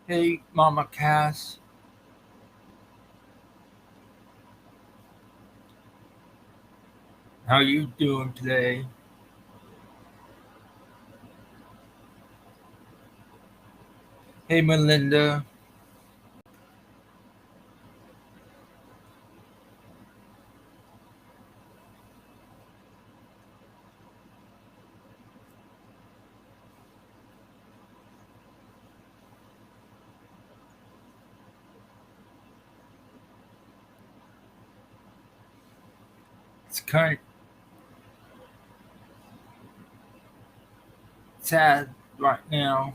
Hey, Mama Cass, how you doing today? Hey, Melinda. It's kind of sad right now.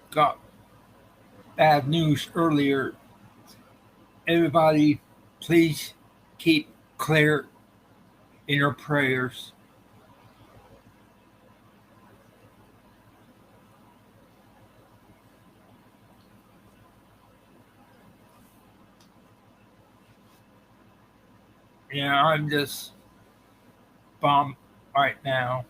Got bad news earlier. Everybody, please keep Claire in your prayers. Yeah, I'm just bummed right now.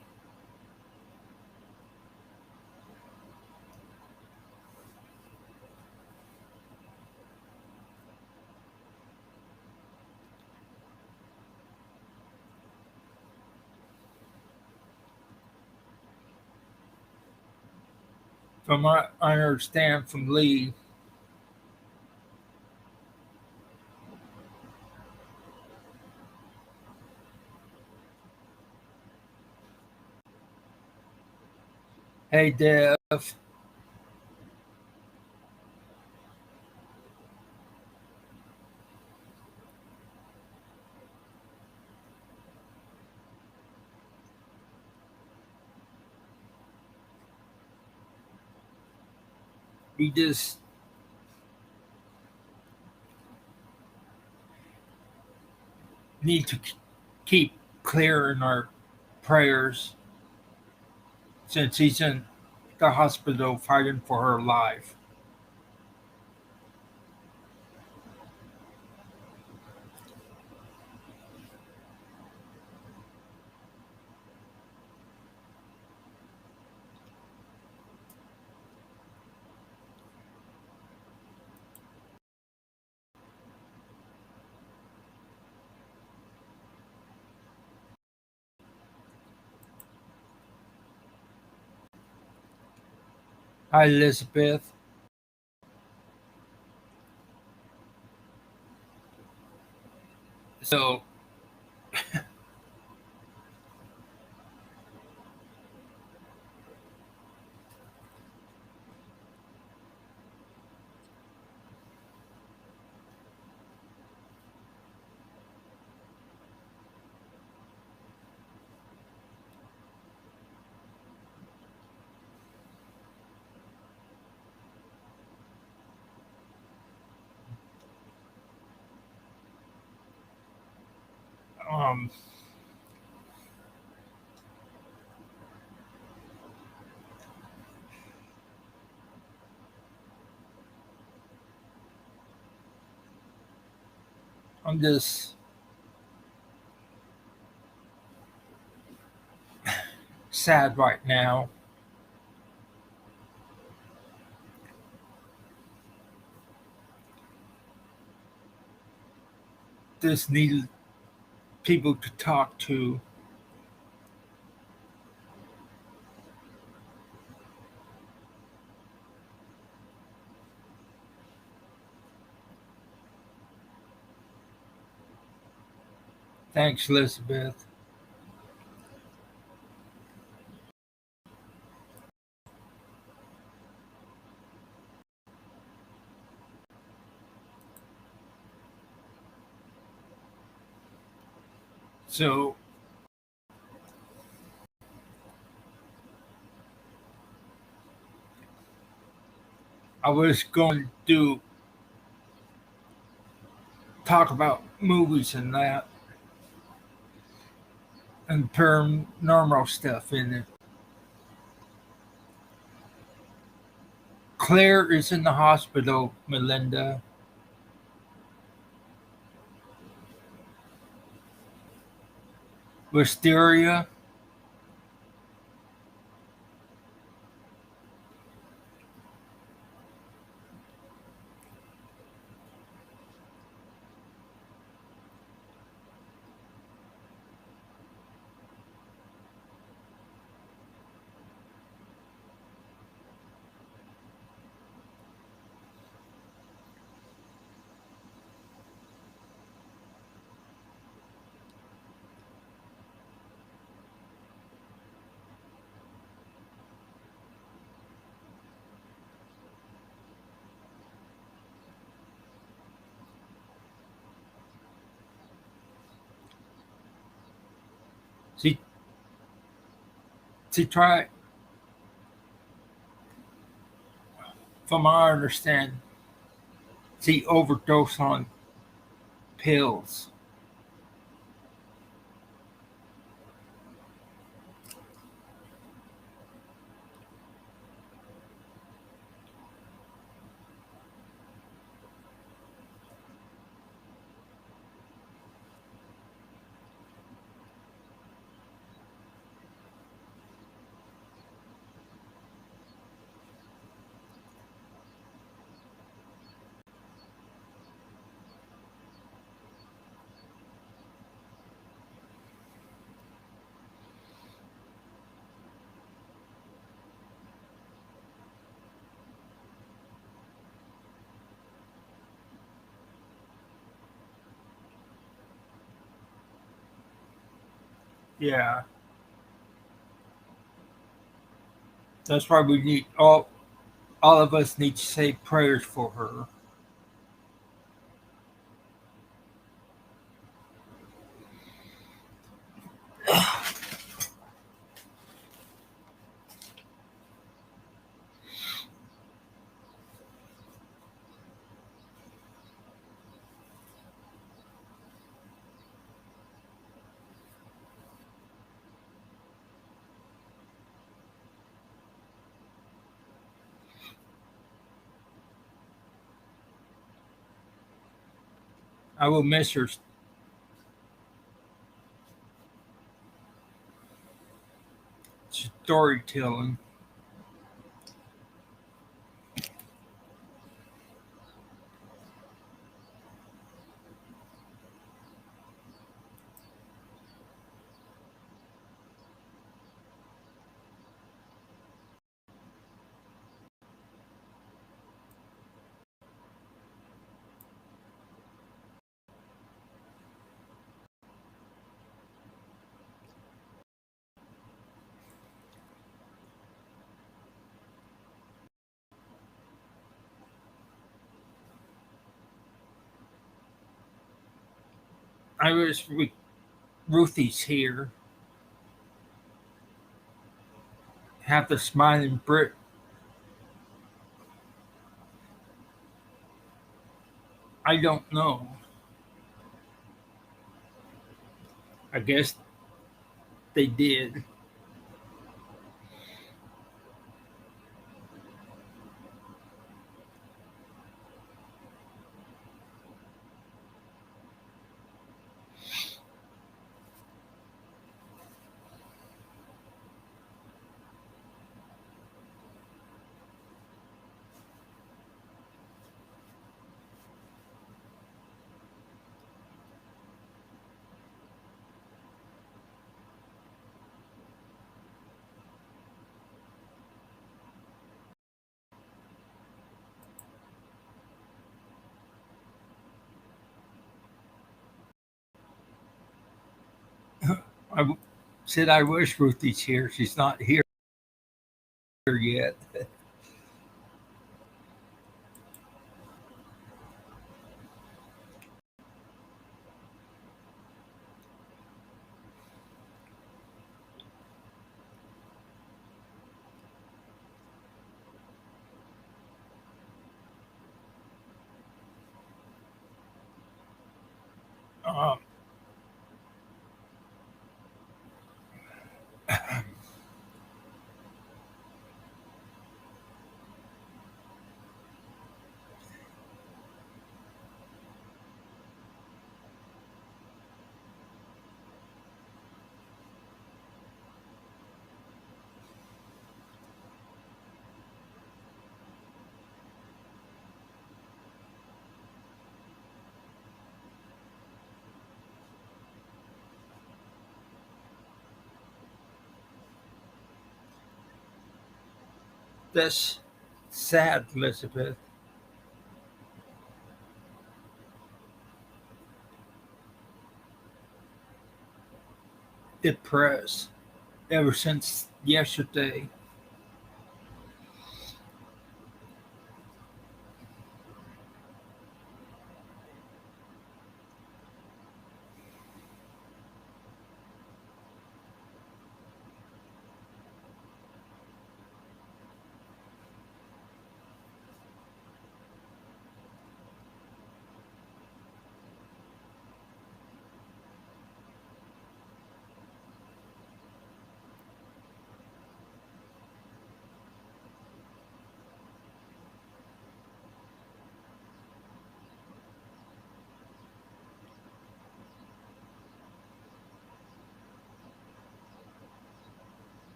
From what I understand from Lee, hey, Dev, we just need to keep Claire in our prayers since he's in the hospital fighting for her life. Hi, Elizabeth. So, um, I'm just sad right now. Just need people to talk to. Thanks, Elizabeth. So, I was going to talk about movies and that and paranormal stuff in it. Claire is in the hospital, Melinda. Wisteria. She tried, from what I understand, she overdosed on pills. Yeah, that's why we need all of us need to say prayers for her. I will miss her storytelling. I wish Ruthie's here. Have the smiling Brit. I don't know. I guess they did. I said I wish Ruthie's here. She's not here yet. Um, that's sad, Elizabeth. Depressed ever since yesterday.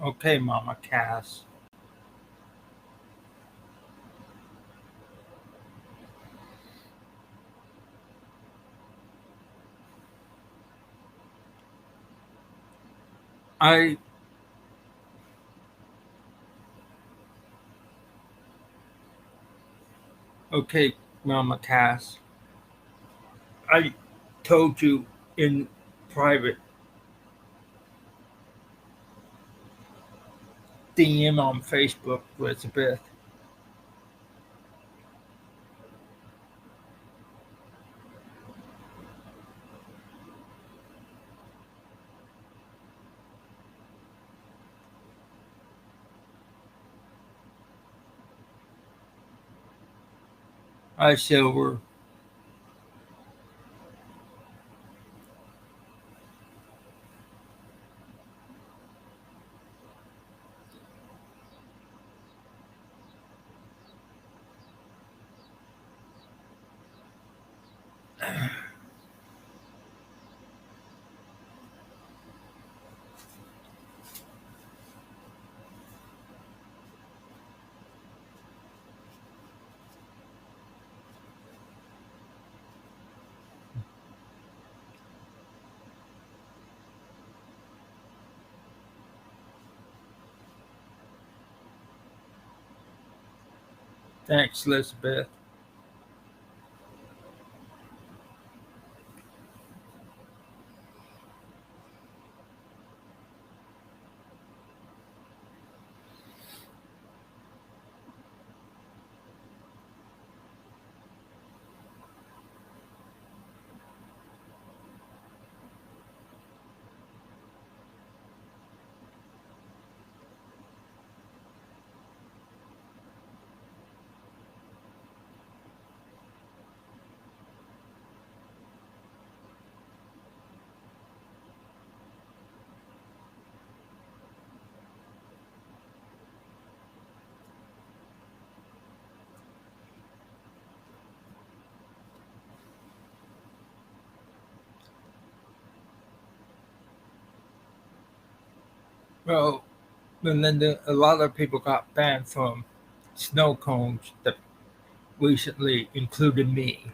Okay, Mama Cass. I okay, Mama Cass. I told you in private DM on Facebook, Elizabeth. I Silver. Thanks, Elizabeth. Well, Melinda, a lot of people got banned from snow cones that recently included me.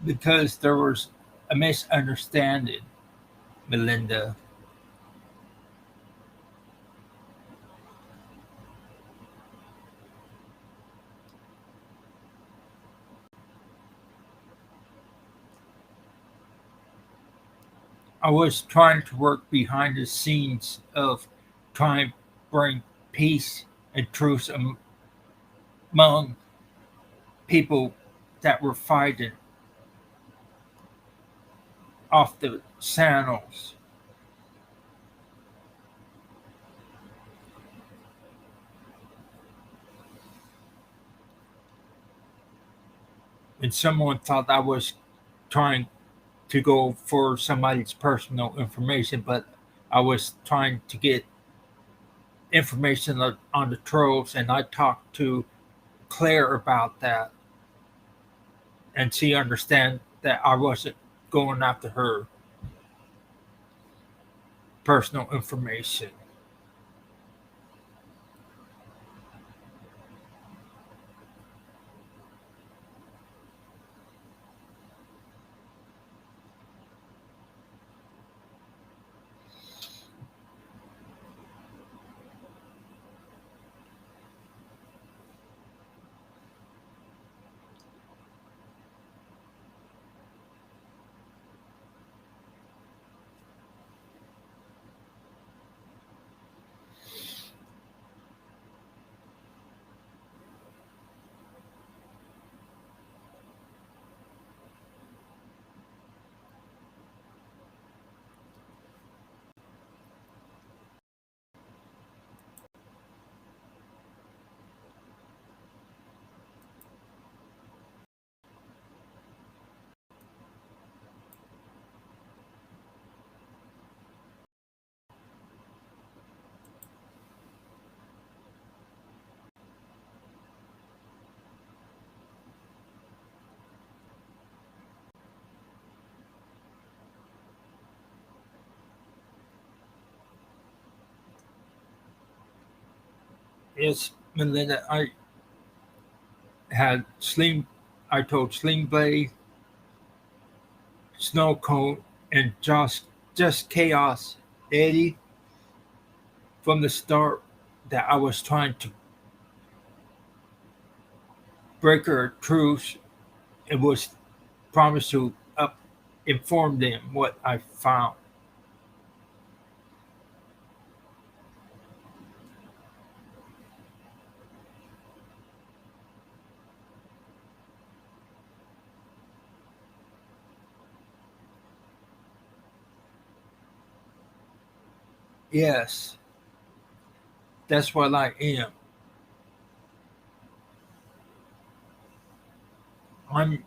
Because there was a misunderstanding, Melinda. I was trying to work behind the scenes of trying to bring peace and truce among people that were fighting off the channels. And someone thought I was trying to go for somebody's personal information, but I was trying to get information on the trolls, and I talked to Claire about that, and she understand that I wasn't going after her personal information. Yes, Melinda, had Sling, I told Sling Blade, Snow Cone, and just Chaos Eddie from the start that I was trying to break her truce and was promised to inform them what I found. Yes, that's what I am. I'm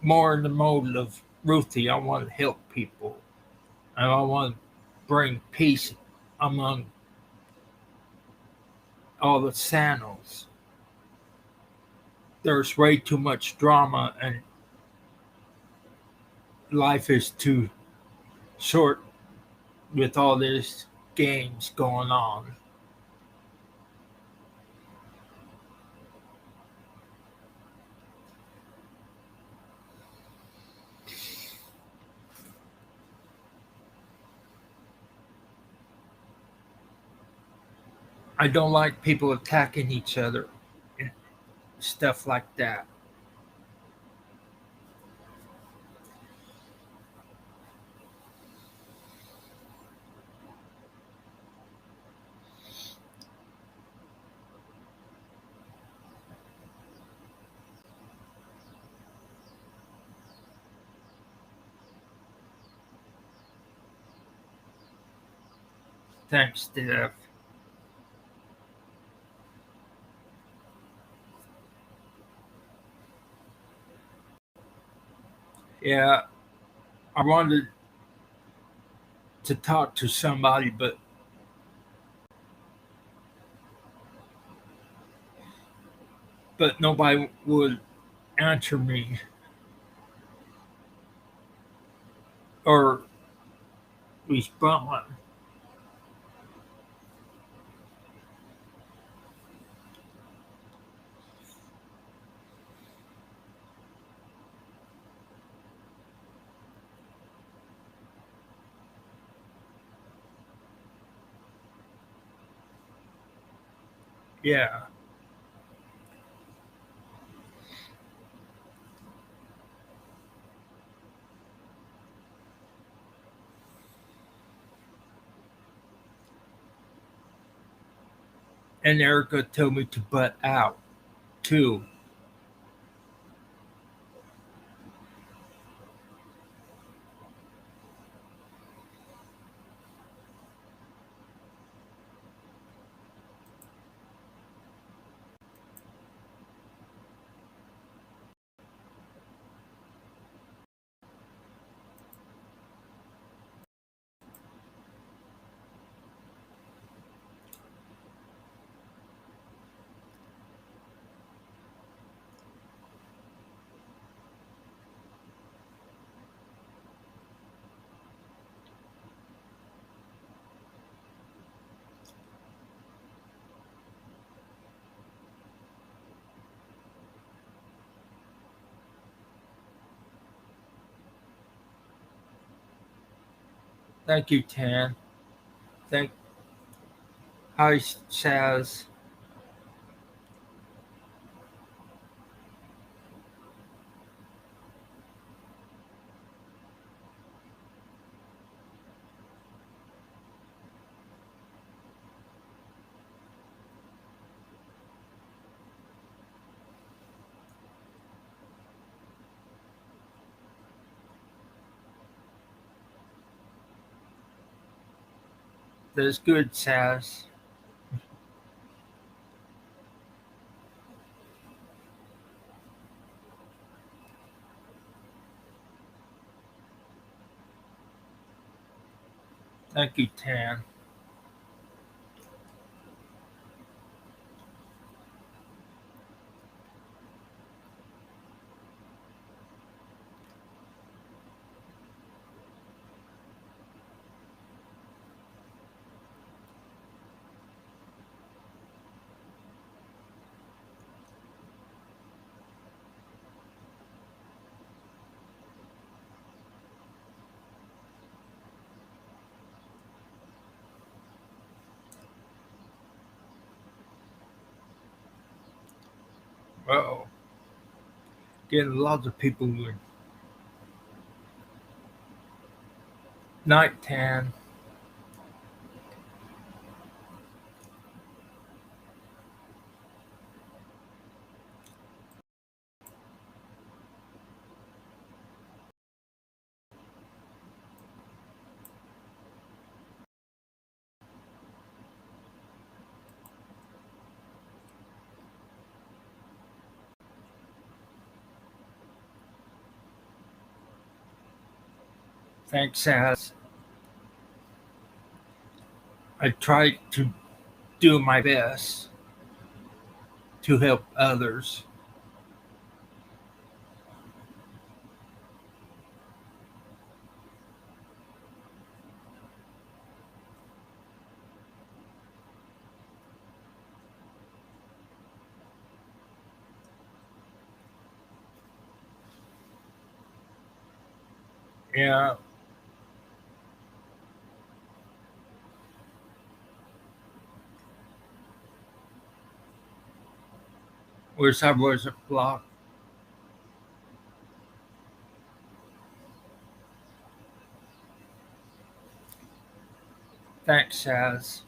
more in the mode of Ruthie. I want to help people, and I want to bring peace among all the sandals. There's way too much drama, and life is too short with all these games going on. I don't like people attacking each other and stuff like that. Thanks, Steph. Yeah, I wanted to talk to somebody, but nobody would answer me or respond. Yeah, and Erica told me to butt out too. Thank you, Tan. Thank. Hi, Chaz. That's good, Chaz. Thank you, Tan. Oh, getting lots of people with night tan. Thanks, as I try to do my best to help others. Yeah, where's I was blocked. Thanks, as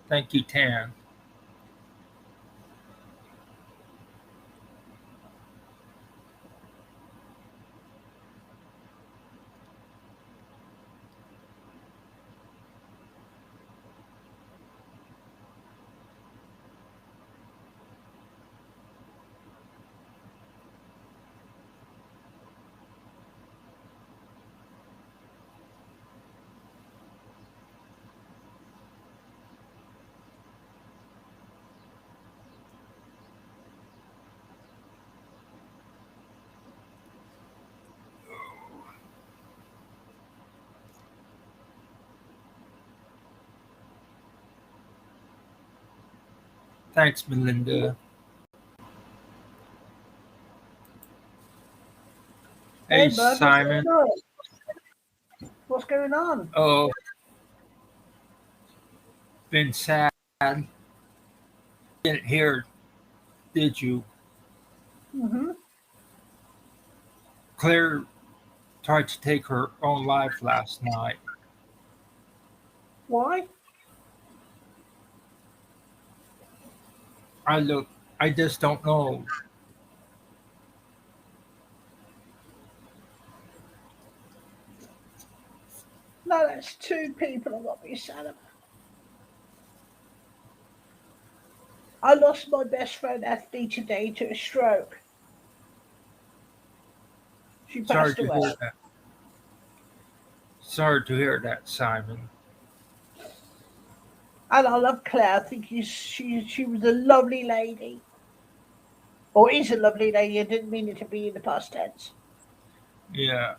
thank you, Tan. Thanks, Melinda. Hey, Hey, bud, what's going Simon. on? What's going on? Oh, been sad. Didn't hear, did you? Mm-hmm. Claire tried to take her own life last night. Why? I look. I just don't know. No, that's two people I've got to be sad about. I lost my best friend Ethne today to a stroke. She Sorry passed to away. hear that. Sorry to hear that, Simon. And I love Claire. I think she was a lovely lady. Or is a lovely lady. I didn't mean it to be in the past tense. Yeah,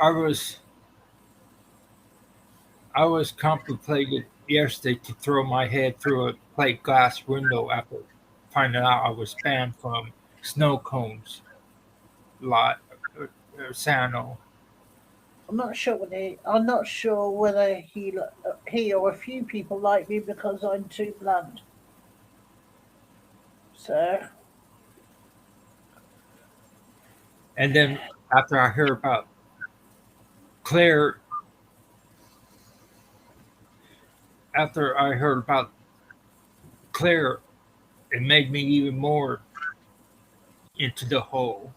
I was. I was contemplating yesterday to throw my head through a plate glass window after finding out I was banned from snow cones lot Sano. I'm not sure whether he or a few people like me because I'm too blunt. So And then after I heard about Claire, after I heard about Claire, it made me even more into the hole.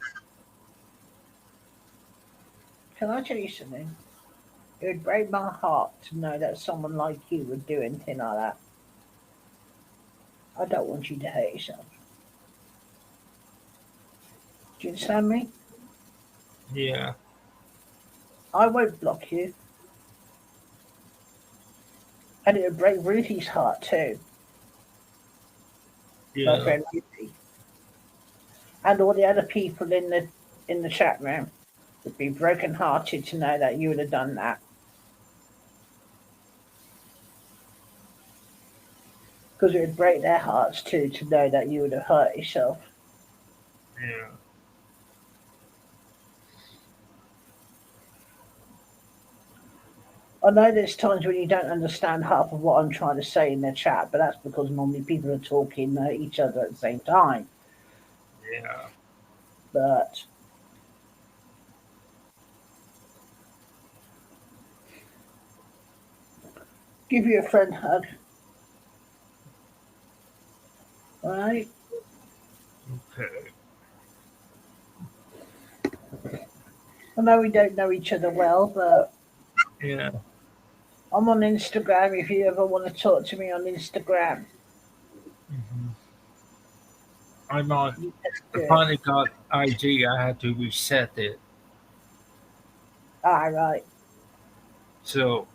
can I tell you something? It would break my heart to know that someone like you would do anything like that. I don't want you to hurt yourself. Do you understand me? Yeah, I won't block you. And it would break Ruthie's heart too, my yeah, friend Ruthie. And all the other people in the in the chat room would be broken-hearted to know that you would have done that, because it would break their hearts too to know that you would have hurt yourself. Yeah. I know there's times when you don't understand half of what I'm trying to say in the chat, but that's because normally people are talking at each other at the same time. Yeah. But give your friend a hug, all right? Okay. I know we don't know each other well, but Yeah. I'm on Instagram if you ever want to talk to me on Instagram. Hmm. I'm on. You just I do it. finally got IG. I had to reset it. All right. So,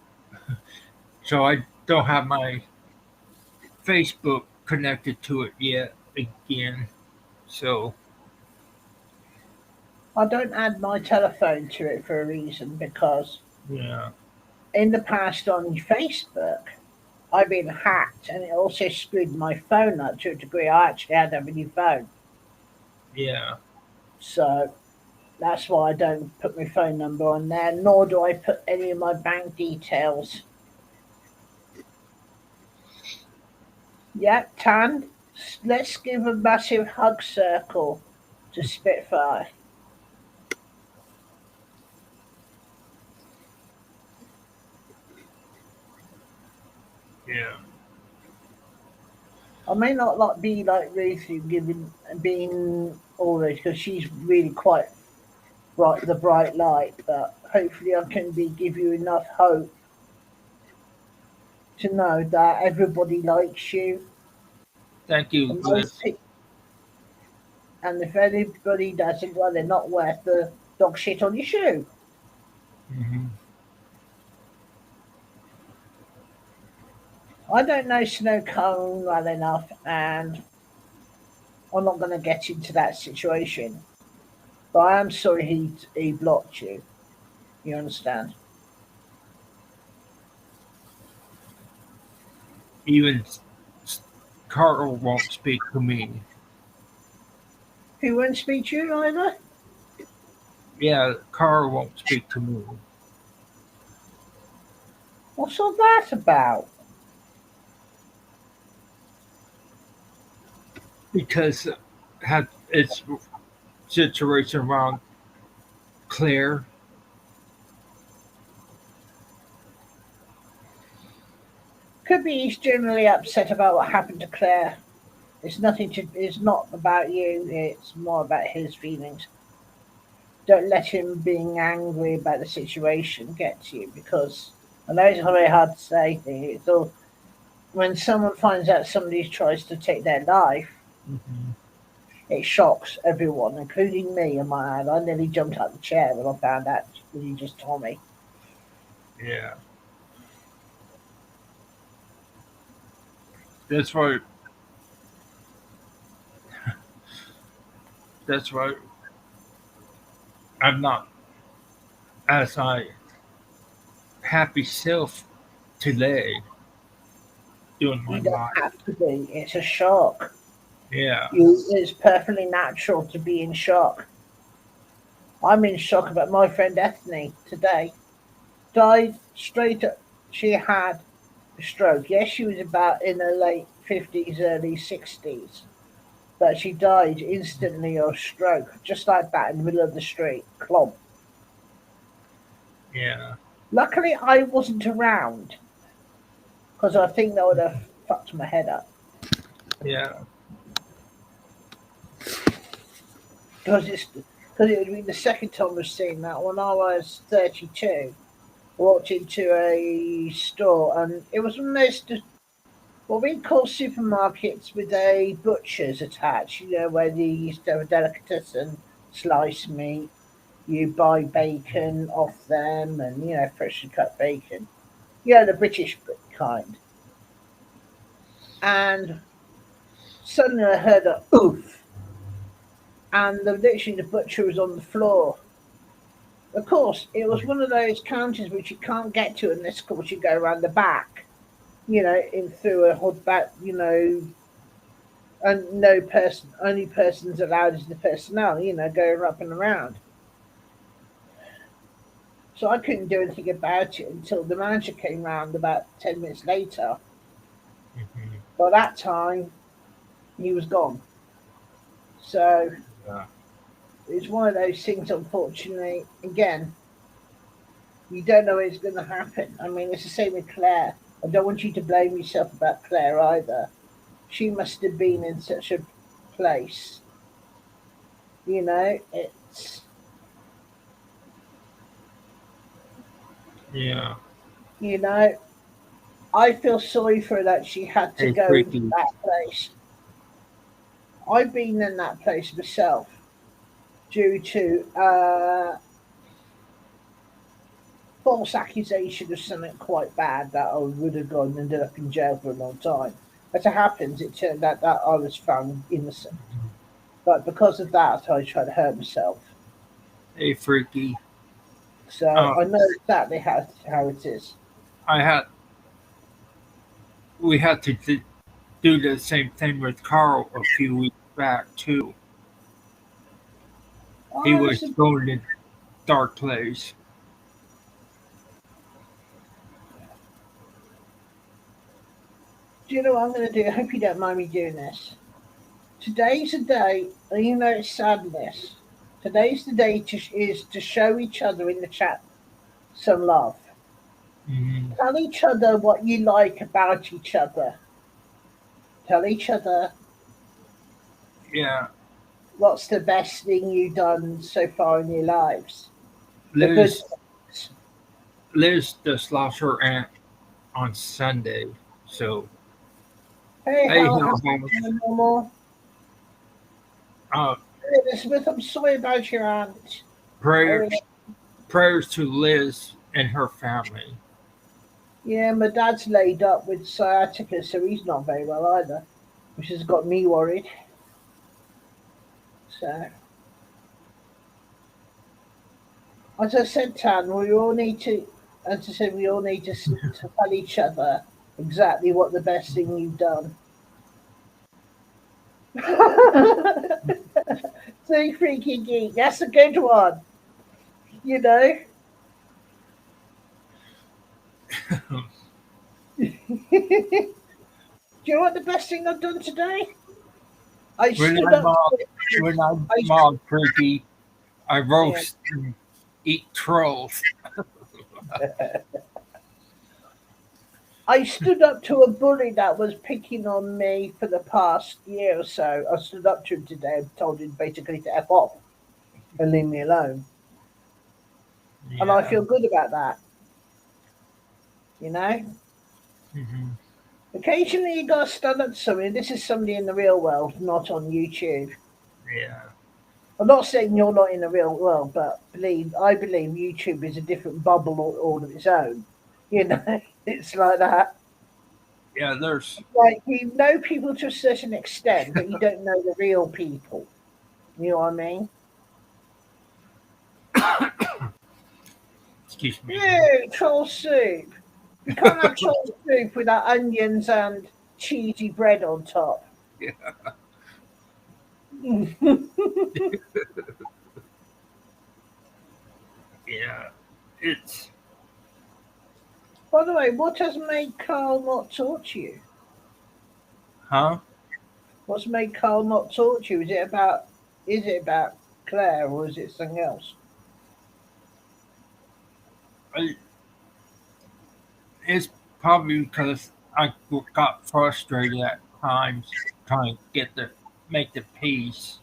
so I don't have my Facebook connected to it yet again. So, I don't add my telephone to it for a reason because yeah. in the past on Facebook, I've been hacked and it also screwed my phone up to a degree. I actually had to have a new phone. Yeah. So that's why I don't put my phone number on there, nor do I put any of my bank details. Yep, Tan, let's give a massive hug circle to Spitfire. Yeah. I may not like be like Ruthie giving being all this because she's really quite bright, the bright light, but hopefully I can be give you enough hope to know that everybody likes you, Thank you, and Liz. and if anybody doesn't, well, they're not worth the dog shit on your shoe. Hmm. I don't know Snow Cone well enough, and I'm not going to get into that situation. But I am sorry he blocked you. You understand? Even Carl won't speak to me. He won't speak to you either. Yeah, Carl won't speak to me What's all that about? because had its situation around Claire. Could be he's generally upset about what happened to Claire. It's nothing to. It's not about you. It's more about his feelings. Don't let him being angry about the situation get to you because I know it's very hard to say. It's all when someone finds out somebody tries to take their life, Hmm. it shocks everyone, including me. And my I nearly jumped out of the chair when I found out what you just told me. Yeah, that's why. That's why I'm not as I happy self today doing my You don't life. have to be. It's a shock. Yeah. It's perfectly natural to be in shock. I'm in shock about my friend Ethne today. Died straight up. She had a stroke. Yes, she was about in her late 50s, early 60s. But she died instantly of stroke, just like that in the middle of the street. Clomp. Yeah. Luckily, I wasn't around because I think that would have fucked my head up. Yeah. Because it would be the second time I've seen that. When I was 32, walked into a store and it was one of those what we call supermarkets with a butcher's attached. You know where they used to have a delicatessen, sliced meat. You buy bacon off them, and freshly cut bacon. Yeah, the British kind. And suddenly I heard a oof, and literally the butcher was on the floor. Of course, it was one of those counters which you can't get to unless, of course, you go around the back, in through a hood back, and no person, only persons allowed is the personnel, going up and around. So I couldn't do anything about it until the manager came round about 10 minutes later. Mhm. By that time, he was gone. So Yeah. it's one of those things, unfortunately. Again, you don't know what's going to happen. I mean, it's the same with Claire. I don't want you to blame yourself about Claire either. She must have been in such a place. It's, Yeah. you know, I feel sorry for her that she had to Hey, go into freaky. that place. I've been in that place myself due to false accusation of something quite bad that I would have gone and ended up in jail for a long time. As it happens, it turned out that I was found innocent. But because of that, I tried to hurt myself. Hey, freaky. So Uh, I know exactly how it is. I had we had to do the same thing with Carl a few weeks back too. He Oh, was going in dark place. do you know what I'm going to do? I hope you don't mind me doing this. Today's the day, and it's sadness. Today's the day is to show each other in the chat some love. Hmm. Tell each other what you like about each other. Tell each other Yeah, what's the best thing you've done so far in your lives. The good Liz. things. Liz just lost her aunt on Sunday. So, Hey, hey, how Hill happy House. normal? Uh, Elizabeth, I'm sorry about your aunt. I prayers, really, prayers to Liz and her family. yeah, my dad's laid up with sciatica, so he's not very well either, which has got me worried. So, as I said, Tan, we all need to, as I said, we all need to tell each other exactly what the best thing you've done. So freaky geek, that's a good one. You know. Do you know what the best thing I've done today? I when stood I'm up. uh, when I'm I freaky, I yeah. roast and eat trolls. I stood up to a bully that was picking on me for the past year or so. I stood up to him today and told him basically to F off and leave me alone. And I Yeah. feel good about that, you know? Hmm. Occasionally you gotta stand up to somebody. This is somebody in the real world, not on YouTube. Yeah. I'm not saying you're not in the real world, but I believe YouTube is a different bubble all of its own. You know, it's like that. Yeah. There's. Like you know people to a certain extent, but you don't know the real people. You know what I mean? Excuse me. Yeah, troll soup. You can't have troll soup without onions and cheesy bread on top. Yeah. Yeah. It's. By the way, what has made Carl not talk to you? Huh? What's made Carl not talk to you? Is it about Claire or is it something else? I, it's probably because I got frustrated at times trying to make the peace,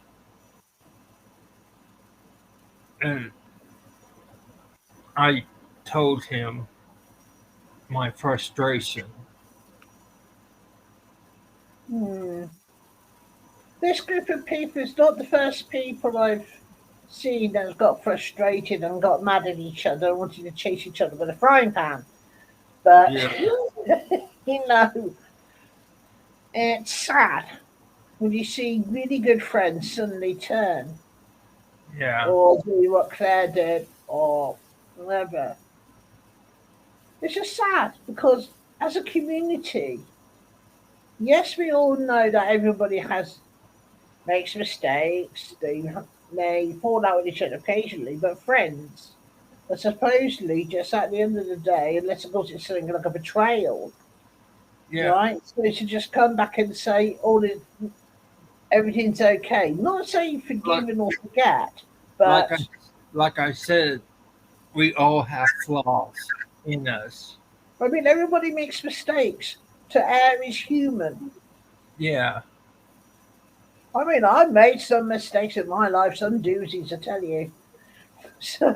and I told him my frustration. Hmm. This group of people is not the first people I've seen that have got frustrated and got mad at each other and wanted to chase each other with a frying pan. But, Yeah. you know, it's sad when you see really good friends suddenly turn. Yeah. or do what Claire did or whatever. It's just sad because as a community, yes, we all know that everybody has makes mistakes. They fall out with each other occasionally, but friends are supposedly just at the end of the day, unless of course it's something like a betrayal, Yeah. right? So to just come back and say everything's okay. Not saying Like forgive and or forget, like I but like I said, we all have flaws in us. I mean everybody makes mistakes. To err is human. Yeah. I mean, I've made some mistakes in my life, some doozies, I tell you. So,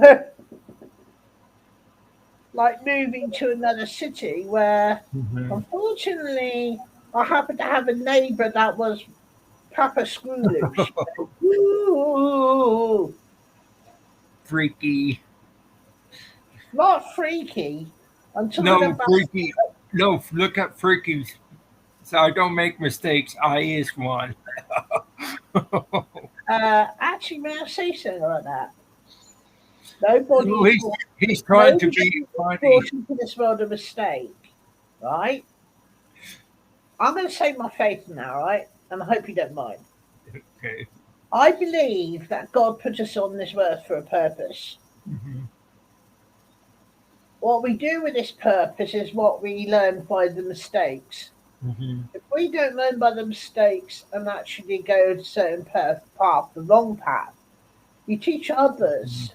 like moving to another city where, Hmm. unfortunately, I happened to have a neighbour that was Papa Screw Loose. Ooh, Freaky. not freaky. I'm talking No, about. freaky. No, look at freaky. So I don't make mistakes. I is one. Actually, may I say something like that? Nobody No, is he's trying to nobody be is funny. brought into this world a mistake, right? I'm going to say my faith now, right? And I hope you don't mind. Okay. I believe that God put us on this earth for a purpose. Hmm. What we do with this purpose is what we learn by the mistakes. Hmm. If we don't learn by the mistakes and actually go a certain path, the wrong path, you teach others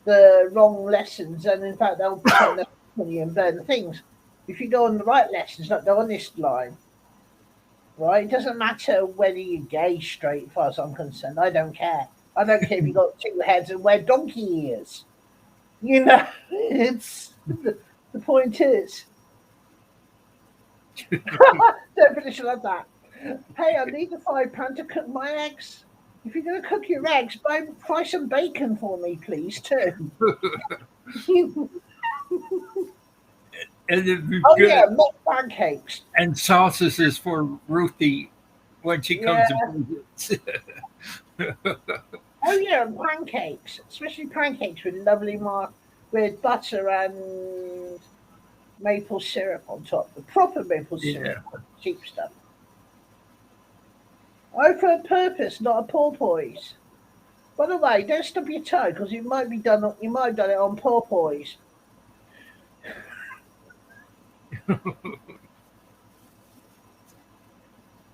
the wrong lessons, and in fact, they'll turn their back on you and burn things. If you go on the right lessons, like the honest line, right? It doesn't matter whether you're gay, straight, as far as I'm concerned. I don't care. I don't care if you got two heads and wear donkey ears. You know, it's the point is definition of that. Hey, I need the £5 to cook my eggs. If you're going to cook your eggs, fry some bacon for me, please, too. Oh And it'd be yeah, good. not pancakes. And sausages for Ruthie when she Yeah. comes and visits. Oh yeah, and pancakes, especially pancakes with lovely with butter and maple syrup on top, the proper maple syrup, Yeah. cheap stuff. Oh, for a purpose, not a porpoise. By the way, don't stub your toe because you might be done. You might have done it on porpoise.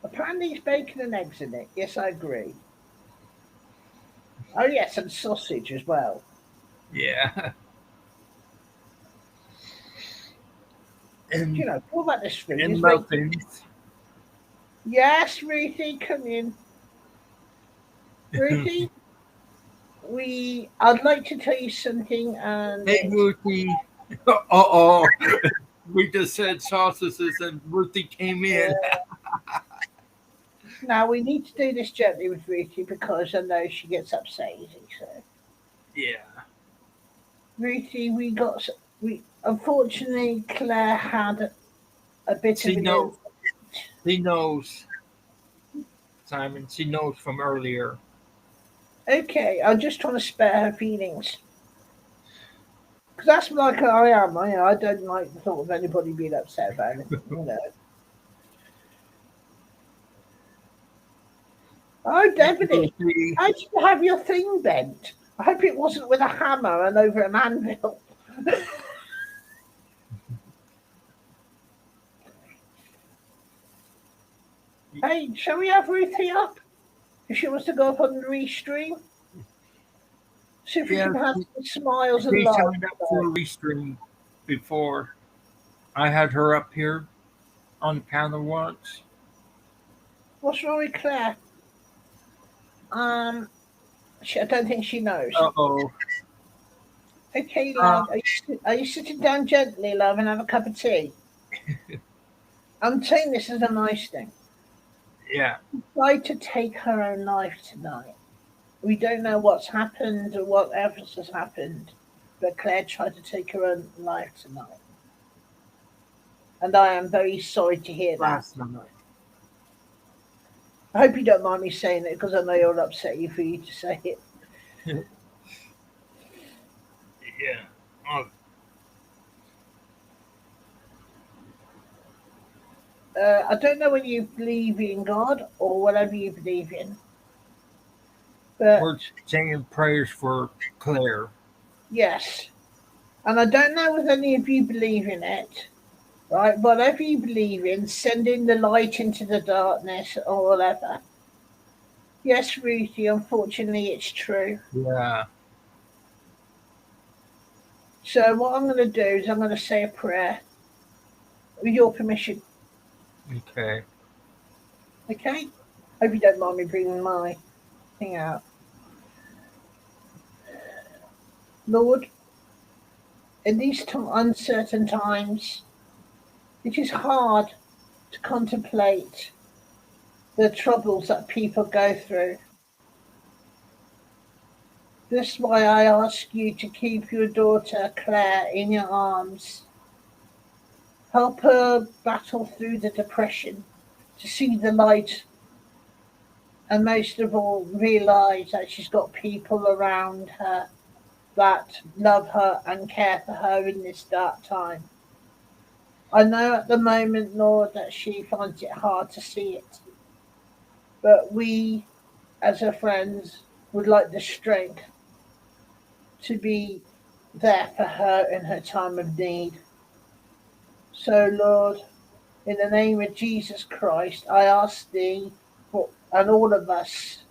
Apparently, it's bacon and eggs in it. Yes, I agree. Oh yes, and sausage as well. Yeah. You And know, all about this food and is very. muffins. Yes, Ruthie, come in. Ruthie, I'd like to tell you something, and Hey, it's Ruthie. Uh-oh. We just said sausages and Ruthie came in. now we need to do this gently with Ruthie because I know she gets upset easy. So, Yeah. Ruthie, we unfortunately Claire had a bit of She an knows. incident. She knows, Simon. She knows from earlier. Okay, I'm just trying to spare her feelings because that's like I am. I don't like the thought of anybody being upset about anything. You know. Oh, Hey, Deputy, Ruthie. how did you have your thing bent? I hope it wasn't with a hammer and over an anvil. Hey, shall we have Ruthie up? If she wants to go up on the restream, see if we Yeah, can have some smiles and she love. signed up for a restream before. I had her up here on the panel once. What's wrong with Claire? Um, I don't think she knows. Uh-oh. Okay, Uh, love. Are you sitting down gently, love, and have a cup of tea? I'm saying this as a nice thing. yeah. Tried to take her own life tonight. We don't know what's happened or what else has happened, but Claire tried to take her own life tonight. And I am very sorry to hear that. Last night. I hope you don't mind me saying it because I know it'll upset you for you to say it. Yeah. Oh, I don't know whether you believe in God or whatever you believe in, we're but saying prayers for Claire. yes. And I don't know if any of you believe in it, right? Whatever you believe in, sending the light into the darkness or whatever. Yes, Ruthie, unfortunately, it's true. Yeah. So, what I'm going to do is I'm going to say a prayer with your permission, Okay. okay? Hope you don't mind me bringing my thing out. Lord, in these uncertain times, it is hard to contemplate the troubles that people go through. This is why I ask you to keep your daughter Claire in your arms. Help her battle through the depression, to see the light, and most of all, realize that she's got people around her that love her and care for her in this dark time. I know at the moment, Lord, that she finds it hard to see it, but we, as her friends, would like the strength to be there for her in her time of need. So, Lord, in the name of Jesus Christ, I ask thee for, and all of us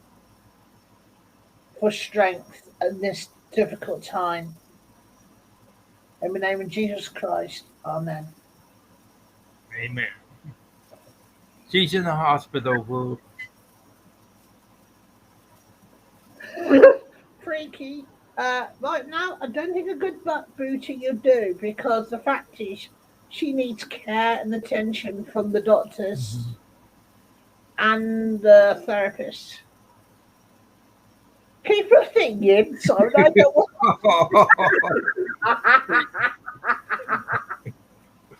for strength in this difficult time. In the name of Jesus Christ, Amen. Amen. She's in the hospital. Freaky. Right now, I don't think a good butt booty you do because the fact is, she needs care and attention from the doctors Mhm. and the therapists. Keep her thinking, so I don't want.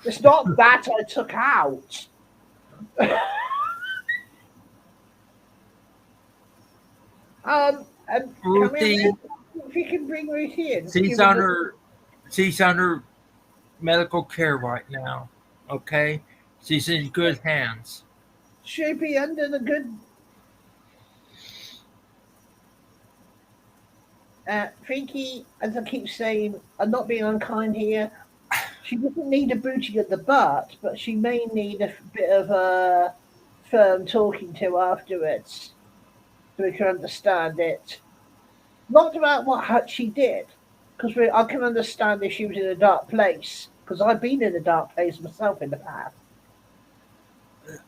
It's not that I took out. And can we have Ruthie, if you can bring Ruthie in, she's given the under she's under medical care right now. Okay, she's in good hands. should be under the good Freaky, as I keep saying, I'm not being unkind here. She doesn't need a booty at the butt, but she may need a bit of a firm talking to afterwards so we can understand it. Not about what she did, because I can understand if she was in a dark place, because I've been in a dark place myself in the past.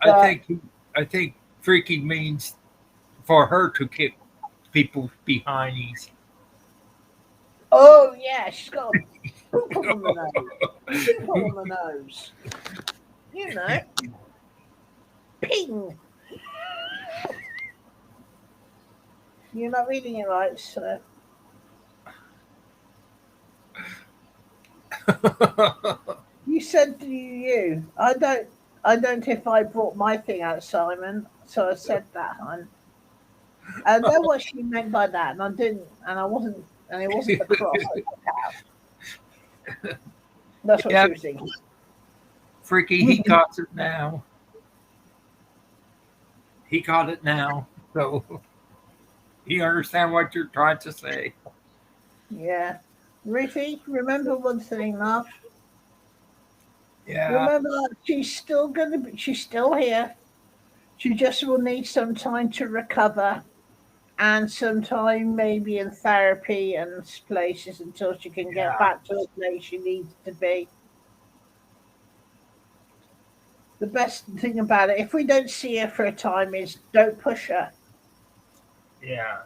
I But think I think freaky means for her to kick people behind these. oh yeah, she's got a pimple on the nose. Pimple on the nose. You know, ping. You're not reading it right, so you said to you. I don't if I brought my thing out, Simon. So I said that, hon. I know what she meant by that, and I didn't, and I wasn't, and it wasn't the cross I took out. That's what she Yeah, was thinking. freaky, he got it now. He got it now. So you understand what you're trying to say. Yeah, Ruthie, remember one thing, love. Yeah, Remember that she's still gonna be. She's still here. She just will need some time to recover and some time maybe in therapy and places until she can get yeah, back to the place she needs to be. The best thing about it, if we don't see her for a time, is don't push her yeah,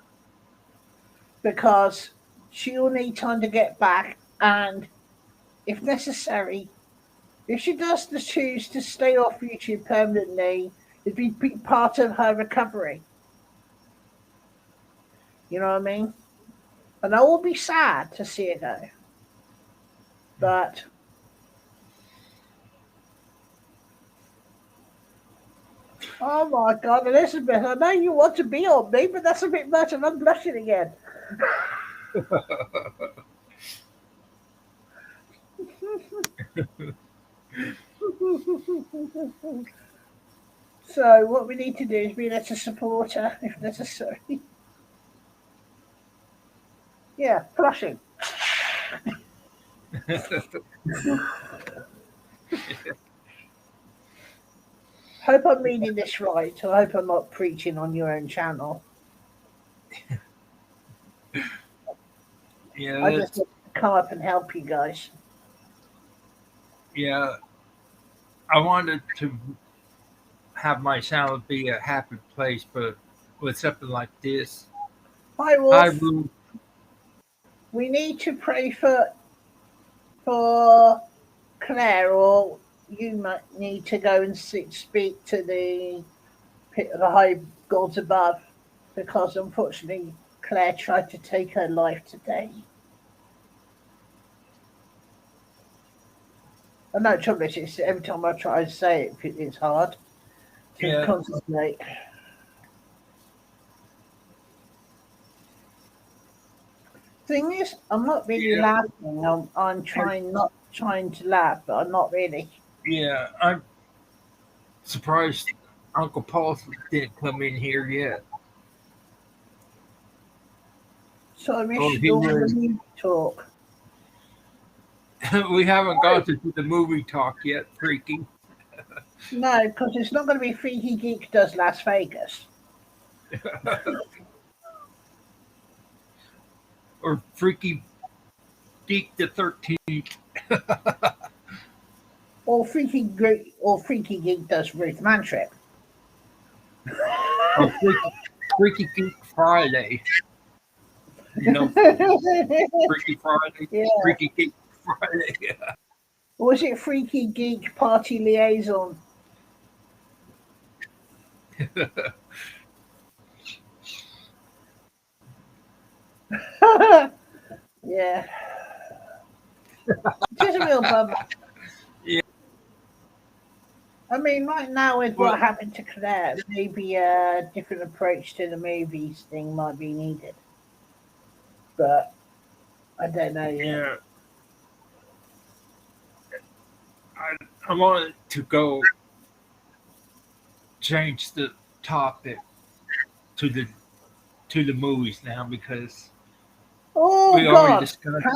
because she'll need time to get back. And if necessary, if she does choose to stay off YouTube permanently, it'd be part of her recovery. You know what I mean? And I will be sad to see her go. But Oh my God, Elizabeth, I know you want to be on me, but that's a bit much and I'm blushing again. So, what we need to do is be there to support her if necessary. Yeah, blushing. Hope I'm reading this right. I hope I'm not preaching on your own channel. Yeah, I just that's want to come up and help you guys. yeah. I wanted to have my channel be a happy place, but with something like this, Hi, I Wolf. will. We need to pray for Claire, or you might need to go and speak to the high gods above, because unfortunately Claire tried to take her life today. I know trouble is, every time I try to say it, it's hard to Yeah, concentrate. Thing is, I'm not really yeah, laughing. I'm I, trying not trying to laugh, but I'm not really. yeah. I'm surprised Uncle Paul didn't come in here yet, So I or wish he you all the would. music talk. We haven't got to do the movie talk yet, freaky, No, because it's not going to be Freaky Geek does Las Vegas or freaky Geek the 13th, or Freaky Geek does Ruth Mantrip. or Freaky Geek Friday. You know, Freaky Friday, Yeah. Freaky Geek Friday. Or was it Freaky Geek Party Liaison? Yeah. It is a real bummer. Yeah, I mean, right now with well, what happened to Claire, maybe a different approach to the movies thing might be needed. But I don't know yet. yeah. I, I wanted to go change the topic to the movies now because Oh we already God! discussed. How,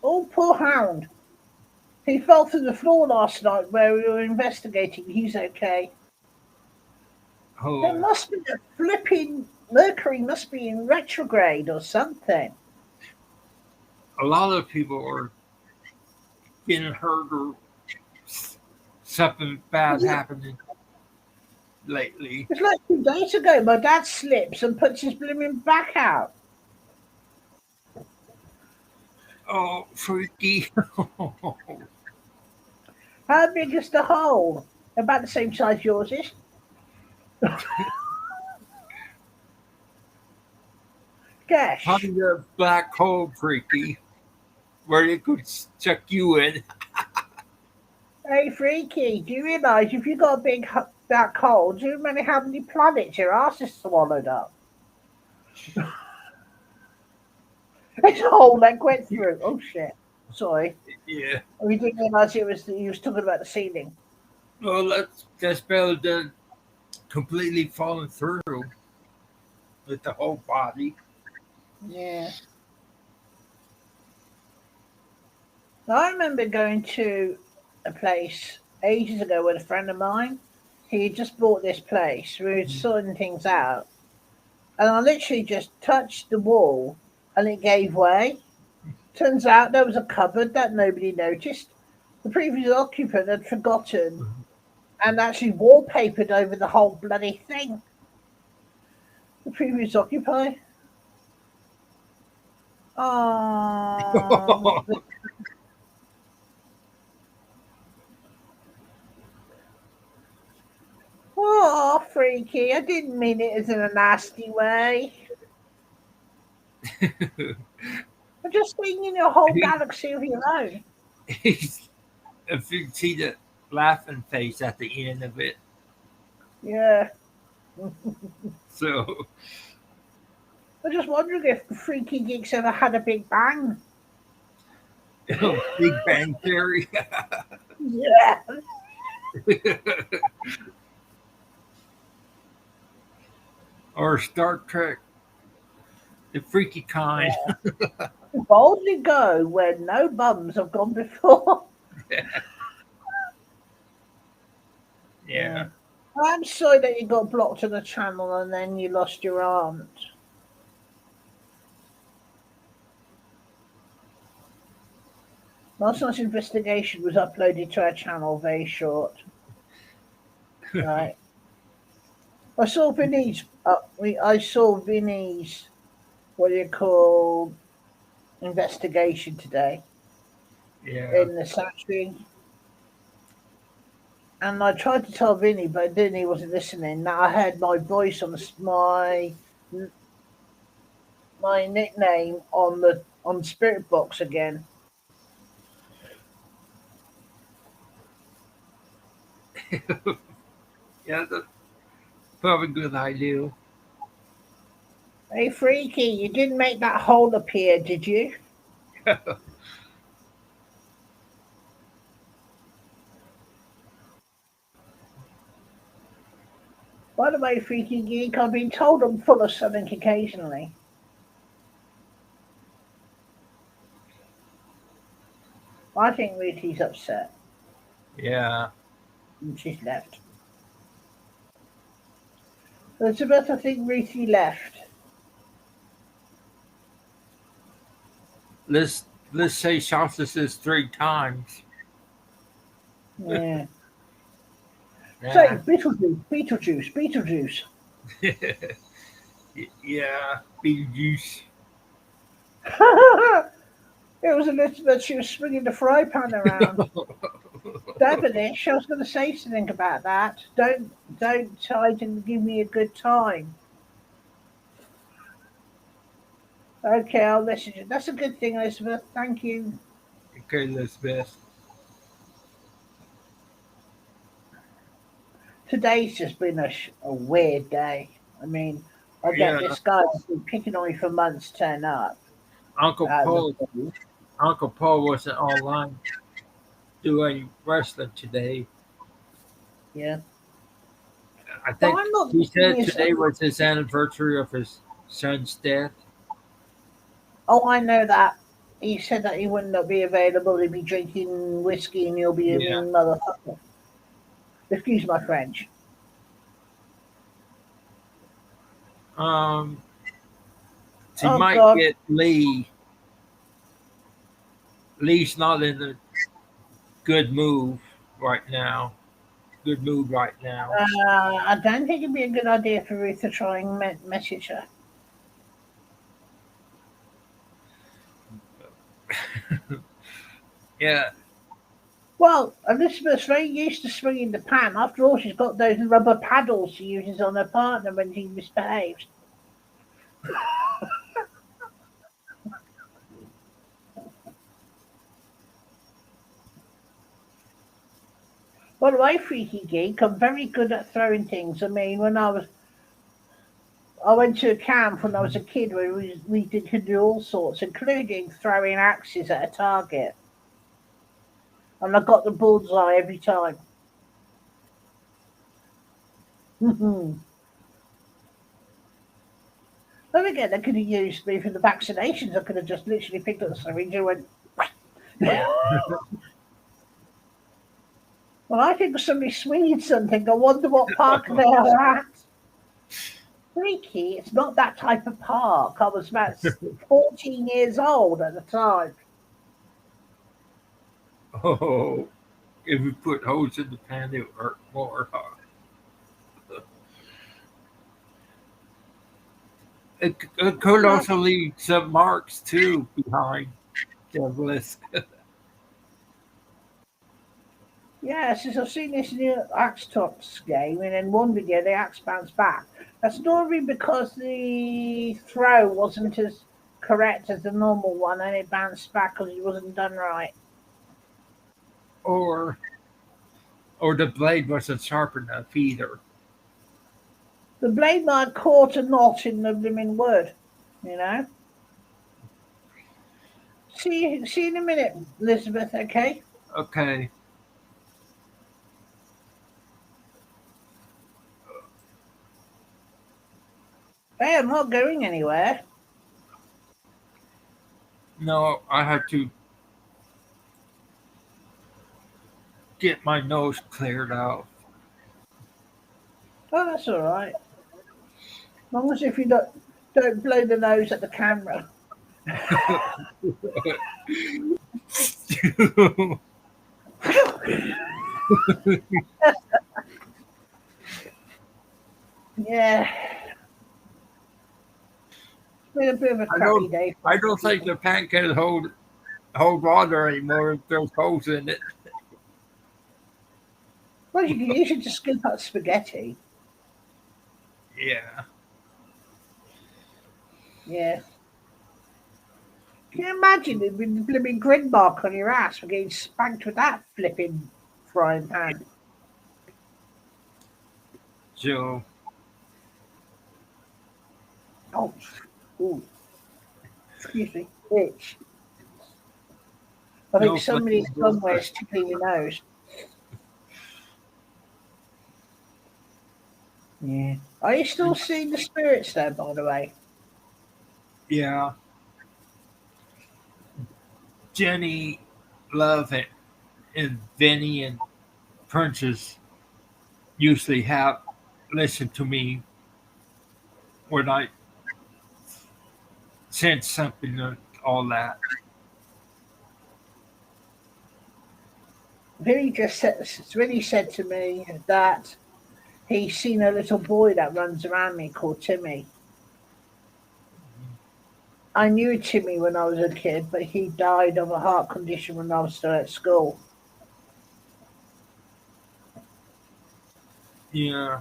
oh, poor Hound. He fell to the floor last night where we were investigating. He's okay. There Oh, must be a flipping Mercury must be in retrograde or something. a lot of people are getting hurt or something bad It's happening lately. like 2 days ago. My dad slips and puts his blooming back out. Oh, freaky. How big is the hole? About the same size yours is. Gosh. Probably a black hole, freaky, where they could chuck you in. Hey, Freaky, do you realise if you've got a big black hole, do you remember how many planets your ass is swallowed up? It's a hole that went through. Oh shit. Sorry. Yeah. We didn't realise it was you was talking about the ceiling. Well, that's better than completely falling through with the whole body. Yeah. I remember going to a place ages ago with a friend of mine. He had just bought this place. We were sorting things out. And I literally just touched the wall and it gave way. Turns out there was a cupboard that nobody noticed. The previous occupant had forgotten and actually wallpapered over the whole bloody thing. The previous occupier. Oh, oh, freaky. I didn't mean it as in a nasty way. I'm just thinking a whole he, galaxy of your own. he's, if you see the laughing face at the end of it, Yeah. So, I'm just wondering if Freaky Geeks ever had a Big Bang. Big Bang Theory Yeah. or Star Trek, the freaky kind. Boldly go where no bums have gone before. Yeah. Yeah. I'm sorry that you got blocked on the channel and then you lost your aunt. Last night's investigation was uploaded to our channel, very short. Right. I saw Vinny's. I saw Vinny's. What do you call investigation today Yeah. in the sanctuary, and I tried to tell Vinny, but Vinny wasn't listening. Now I heard my voice on my nickname on Spirit Box again. Yeah, that's probably a good idea. Hey, Freaky, you didn't make that hole appear, did you? By the way, Freaky Geek, I've been told I'm full of something occasionally. I think Ruti's upset, Yeah. and she's left. Elizabeth, I think Ruthie left. Let's let's say solstices 3 times. Yeah. Say, Yeah. Beetlejuice, Beetlejuice, Beetlejuice. Yeah. Beetlejuice. It was Elizabeth. She was swinging the fry pan around. Devonish, I was going to say something about that. Don't try to give me a good time. Okay, I'll listen to you. That's a good thing, Elizabeth. Thank you. Okay, Elizabeth. Today's just been a weird day. I mean, I get Yeah. this guy who's been picking on me for months turn up Uncle out of the Paul. blue. Uncle Paul wasn't online doing wrestling today. Yeah. I But think I'm not he getting said this. today was his anniversary of his son's death. Oh, I know that. He said that he would not be available. He'd be drinking whiskey and he'll be a Yeah. mean motherfucker. Excuse my French. Um. He Oh, might God. get Lee. Lee's not in a good move right now. Good mood right now. I don't think it'd be a good idea for Ruth to try and message her. Yeah. Well, Elizabeth's very used to swinging the pan. After all, she's got those rubber paddles she uses on her partner when she misbehaves. By the way, Freaky Geek, I'm very good at throwing things. I mean, I went to a camp when I was a kid where could do all sorts, including throwing axes at a target. And I got the bullseye every time. Then again, they could have used me for the vaccinations. I could have just literally picked up the syringe and went. Well, I think somebody swinging something. I wonder what park they are at. Freaky, it's not that type of park. I was about 14 years old at the time. Oh, if we put holes in the pan, it would hurt more. It could Yeah. also leave some marks too behind the list. Yeah, since I've seen this new Axe Tots game, and in one video the axe bounced back. That's normally because the throw wasn't as correct as the normal one, and it bounced back because it wasn't done right. or or the blade wasn't sharp enough either. The blade might caught a knot in the blooming wood, you know. See you in a minute, Elizabeth. Okay. Okay. Hey, I'm not going anywhere. No, I had to get my nose cleared out. Oh, that's all right. As long as if you don't blow the nose at the camera. Yeah, it's been a bit of a I crappy don't. day for I a few don't think people. the pan can hold water anymore if there's holes in it. Well, you can use it to scoop up spaghetti. Yeah. Yeah. Can you imagine it with the blooming grin mark on your ass for getting spanked with that flipping frying pan? So Oh, ooh, excuse me, itch. I think no flipping somebody burger. somewhere's tickling your nose. Yeah. Are you still seeing the spirits there, by the way? Yeah. Jenny, Love, and Vinny and Princess usually have listened to me when I said something and all that. Vinny said to me that he's seen a little boy that runs around me called Timmy. I knew Timmy when I was a kid, but he died of a heart condition when I was still at school. Yeah.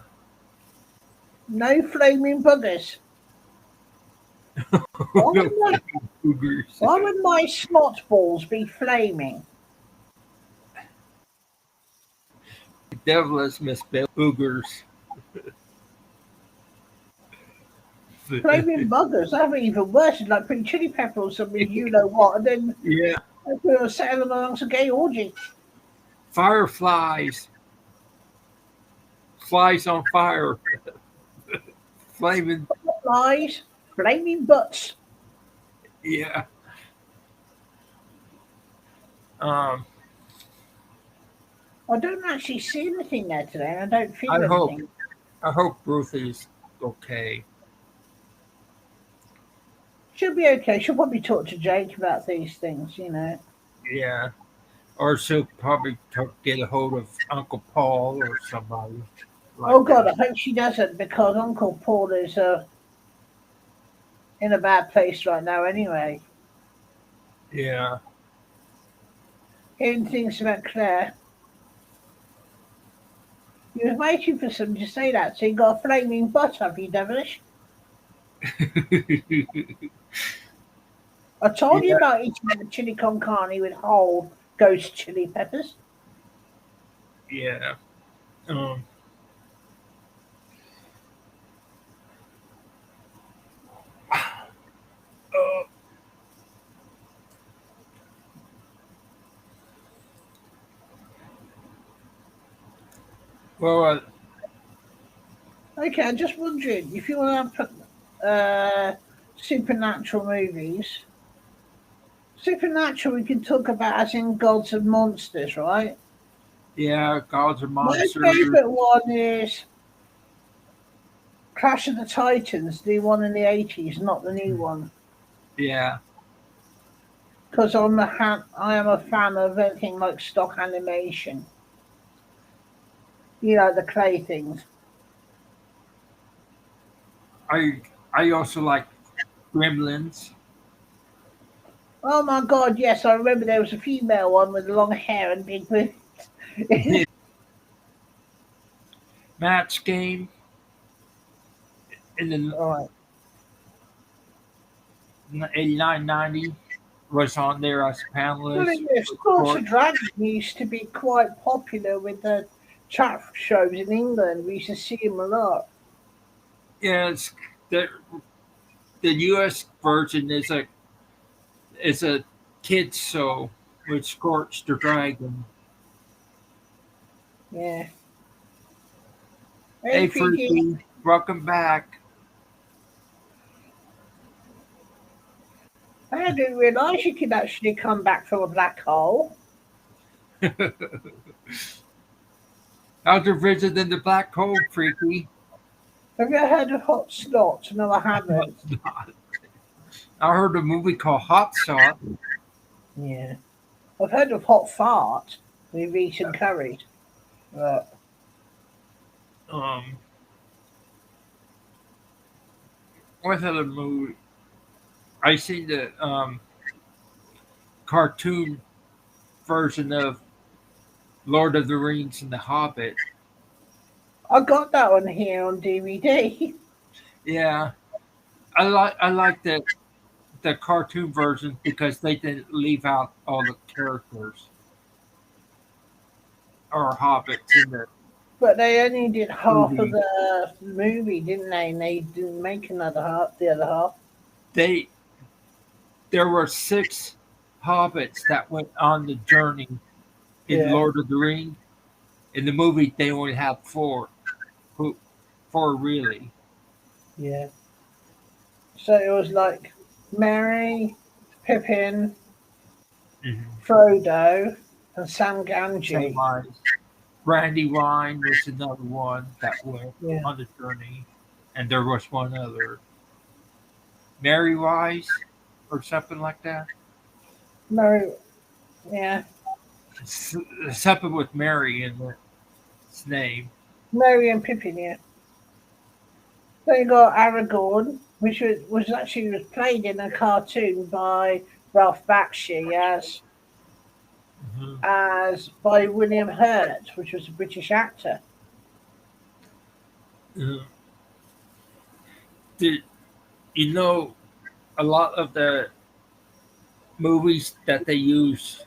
No flaming buggers. Why No would my, flipping boogers. why would my snot balls be flaming? The devil has misspelled boogers. Flaming buggers, that'd be even worse. It's like putting chili pepper or something, you know what, and then Yeah. we're sailing along a gay orgy. Fireflies. Flies on fire. Flaming. Flies, flaming butts. Yeah. Um, I don't actually see anything there today, and I don't I feel hope anything. I hope Ruthie's okay. She'll be okay. She'll probably talk to Jake about these things, you know. Yeah. Or she'll probably get a hold of Uncle Paul or somebody Oh like God, that. I hope she doesn't because Uncle Paul is in a bad place right now. Anyway, Yeah. hearing things about Claire, he was waiting for somebody to say that. So you got a flaming butt, have you, devilish? I told you Yeah. about eating the chili con carne with whole ghost chili peppers. Yeah. Um, uh, well, Okay, I'm just wondering if you want to put supernatural movies. Supernatural, we can talk about as in gods and monsters, right? yeah, gods and My monsters. favourite one is Clash of the Titans, the one in the 80s, not the new one. Yeah. Because I am a fan of anything like stock animation. You know, the clay things. I I also like Gremlins. Oh my god, yes, I remember there was a female one with long hair and big boobs. Match Game in the Alright. 89 90 was on there as a Well, panelist yes, with Course Court. of Dragon used to be quite popular with the chat shows in England. We used to see them a lot. Yeah, the the U.S. version is a kids show with Scorch the Dragon. Yeah. Hey, Hey, Freaky. Freaky, welcome back. I didn't realise you could actually come back from a black hole. How's your visit in the black hole, Freaky? Have you heard of hot snot? No, I haven't. I heard a movie called Hot Shot. Yeah. I've heard of hot fart. We've eaten curried. But Um, what other movie? I seen the cartoon version of Lord of the Rings and the Hobbit. I got that one here on DVD. Yeah, I like the cartoon version because they didn't leave out all the characters or hobbits in the But they only did half of movie. the movie, didn't they? And they didn't make another half, the other half. They There were six hobbits that went on the journey in Yeah, Lord of the Ring. In the movie, they only have four. Who Four really? yeah. So it was like Mary, Pippin, Mm-hmm. Frodo, and Sam Same Gamgee. eyes. Brandywine was another one that went Yeah. on the journey, and there was one other, Mary Wise, or something like that. Mary, yeah. S- Something with Mary in its name. Mary and Pippin, yeah. Then you got Aragorn, which was actually was played in a cartoon by Ralph Bakshi Mhm. as by William Hurt, which was a British actor. Uh, Did you know a lot of the movies that they use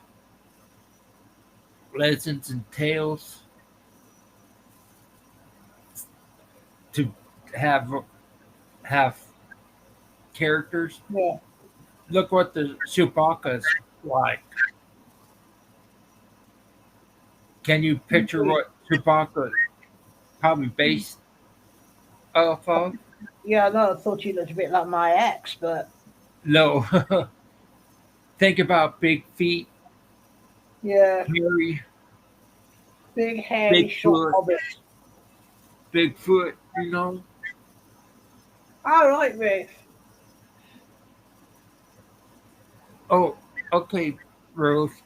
legends and tales to have have characters? Yeah. Look what the Chewbacca's like. Can you picture what Chewbacca probably based off of? Yeah, I know. I thought you looked a bit like my ex, but No. Think about big feet, yeah, hairy, big, hairy, short Bigfoot, hobbit. Bigfoot, you know? All right, Ruth. Oh, okay, Ruth.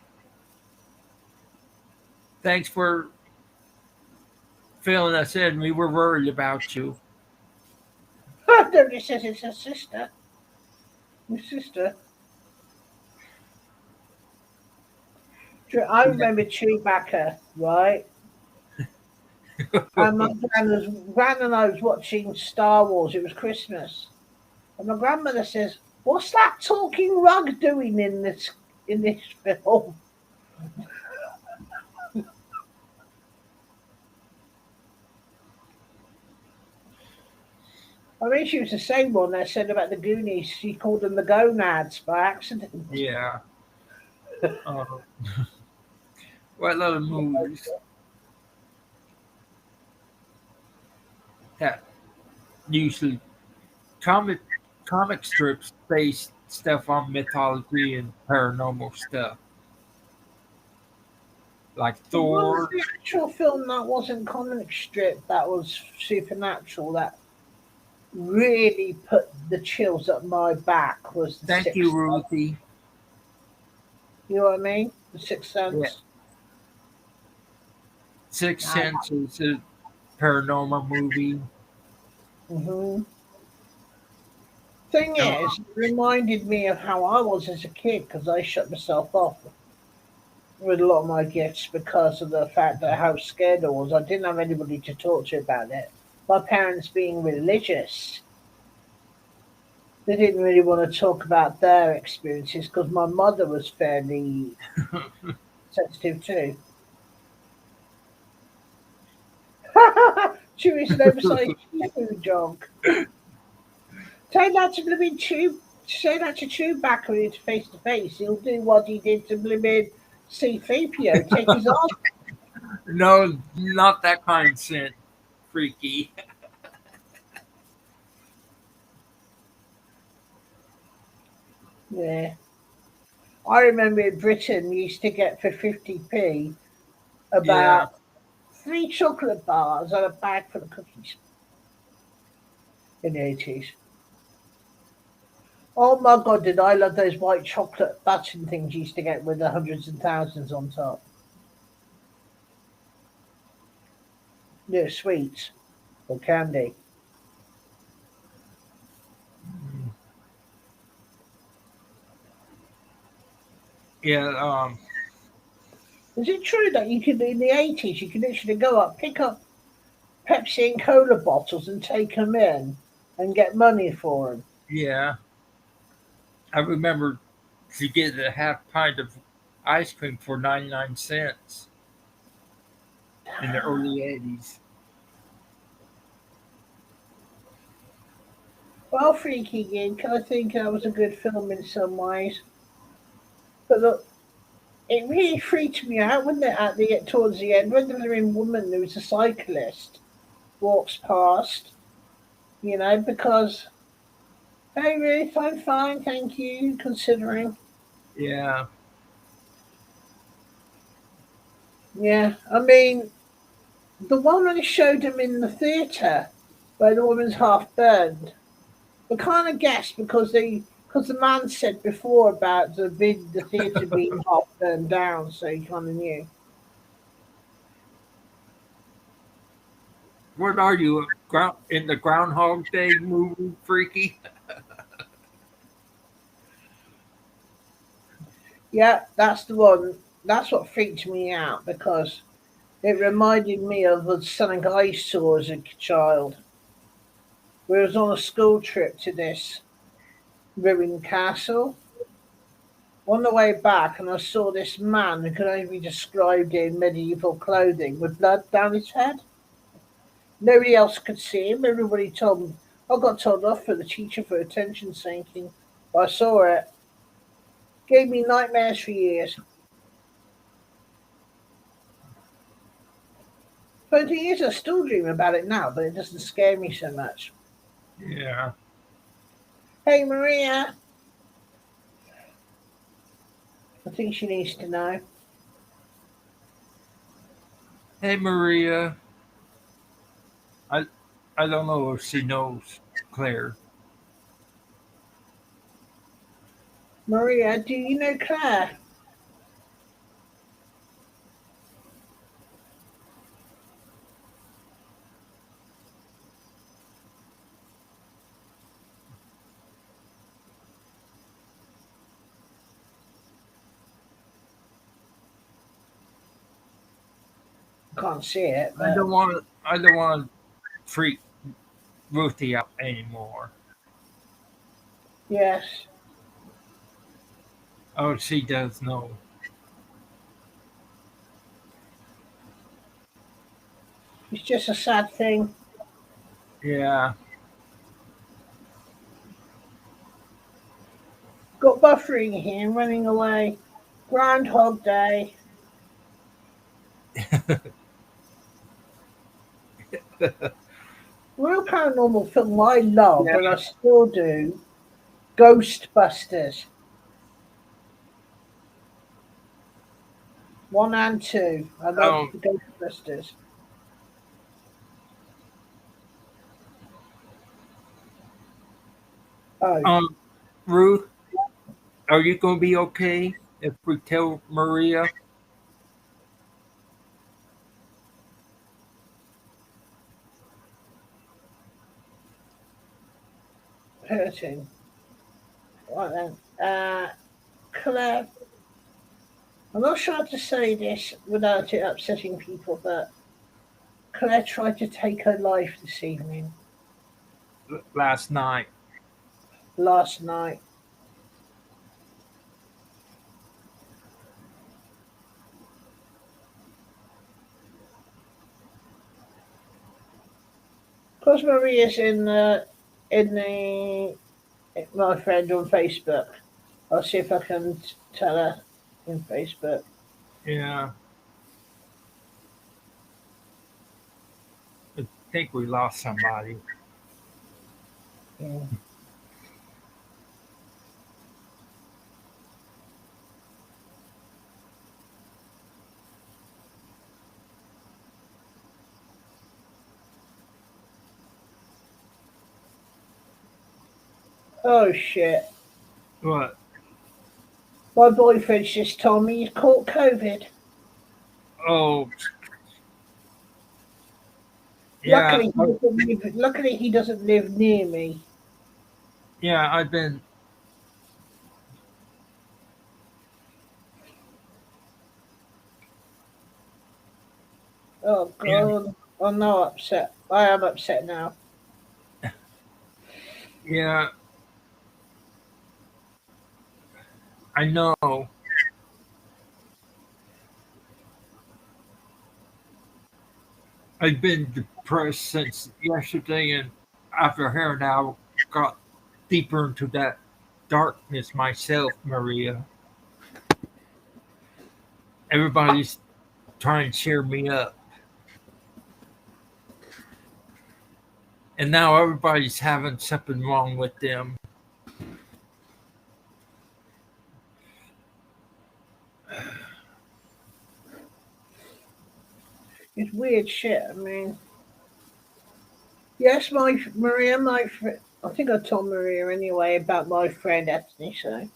Thanks for filling us in. We were worried about you. Nobody says it's her sister. My sister. I Yeah. remember Chewbacca, right? And my gran and I was watching Star Wars. It was Christmas, and my grandmother says, "What's that talking rug doing in this film?" I mean, she was the same one that said about the Goonies. She called them the gonads by accident. Yeah. Uh, what other movies that usually comic comic strips based stuff on mythology and paranormal stuff, like What was Thor. the actual film that wasn't comic strip that was supernatural that really put the chills up my back was the Thank you, Sixth Sense. Ruthie. You know what I mean? The Sixth Yeah, Sense. Sixth Nah. Sense is a paranormal movie. Hmm. Thing Uh, is, it reminded me of how I was as a kid because I shut myself off with a lot of my gifts because of the fact that how scared I was. I didn't have anybody to talk to about it. My parents being religious, they didn't really want to talk about their experiences because my mother was fairly sensitive too. Chewie's an oversized seafood dog. Say that to blooming Chew. Say that to Chewbacca face to face. He'll do what he did to blooming C-3PO. Take his arm. No, not that kind of scent, freaky. Yeah. I remember in Britain we used to get for 50p Yeah, about 3 chocolate bars and a bag full of cookies in the 80s. Oh my god, did I love those white chocolate button things you used to get with the hundreds and thousands on top. Yeah, sweets or candy. yeah, Is it true that you could, in the 80s, you could literally go up, pick up Pepsi and Cola bottles and take them in and get money for them? yeah. I remember to get a half pint of ice cream for 99 cents in the early 80s. Well, Freaky Gig, I think that was a good film in some ways. But look, it really freaked me out, wouldn't it, at the towards the end, when the living woman who was a cyclist walks past, because hey Ruth, I'm fine, thank you, considering. Yeah, Yeah, I mean, the one when they showed him in the theatre where the woman's half burned, we kind of guessed because the man said before about the theatre being half burned down, so you kind of knew. what are you in the Groundhog Day movie, freaky? Yeah, that's the one. That's what freaked me out because it reminded me of the something I saw as a child. We was on a school trip to this ruined castle. On the way back, and I saw this man who could only be described in medieval clothing with blood down his head. Nobody else could see him. Everybody told me. I got told off for the teacher for attention seeking. But I saw it. Gave me nightmares for years. But the thing is, I still dream about it now, but it doesn't scare me so much. Yeah. Hey, Maria. I think she needs to know. Hey, Maria. I I don't know if she knows Claire. Maria, do you know Claire? Can't see it, but I don't want to freak Ruthie out anymore. yes, Oh, she does know. it's just a sad thing. Yeah. Got buffering here, running away. Groundhog Day. Real paranormal film I love, Yeah. and I still do. Ghostbusters 1 and 2. I love Um, the Ghostbusters. Oh, um, Ruth, are you going to be okay if we tell Maria? hurting. Right then. Claire. I'm not sure how to say this without it upsetting people, but Claire tried to take her life this evening, Last night? last night. Because Maria's in my friend on Facebook. I'll see if I can tell her in Facebook. Yeah, I think we lost somebody. Yeah. Oh shit! What? My boyfriend just told me he's caught COVID. Oh, yeah, Luckily, he doesn't live near me. yeah. I've been. Oh Yeah, god, I'm now upset. I am upset now. yeah. I know. I've been depressed since yesterday, and after hearing now, got deeper into that darkness myself, Maria. Everybody's trying to cheer me up, and now everybody's having something wrong with them. It's weird shit. I mean, yes, my Maria, my friend. I think I told Maria anyway about my friend Anthony. So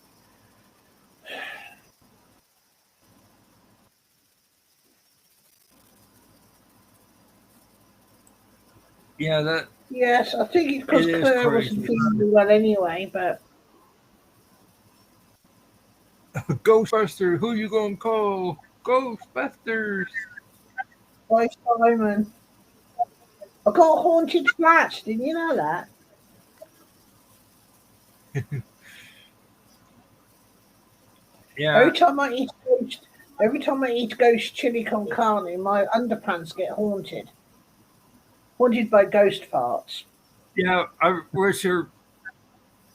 Yeah, that yes, I think it's because it is Claire wasn't crazy. feeling well anyway. But Ghostbuster, who you gonna call? Ghostbusters. by Simon, I got haunted flats. Didn't you know that? Yeah, Every time I eat ghost, every time I eat ghost chili con carne, my underpants get haunted. Haunted by ghost farts. yeah. I wish you're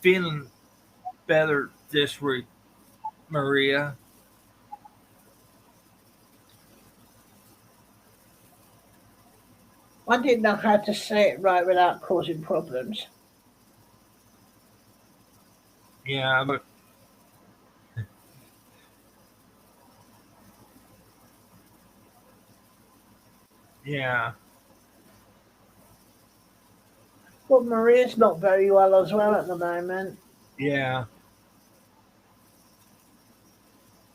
feeling better this week, Maria. I didn't know how to say it right without causing problems. Yeah, but yeah, Well, Maria's not very well as well at the moment. yeah,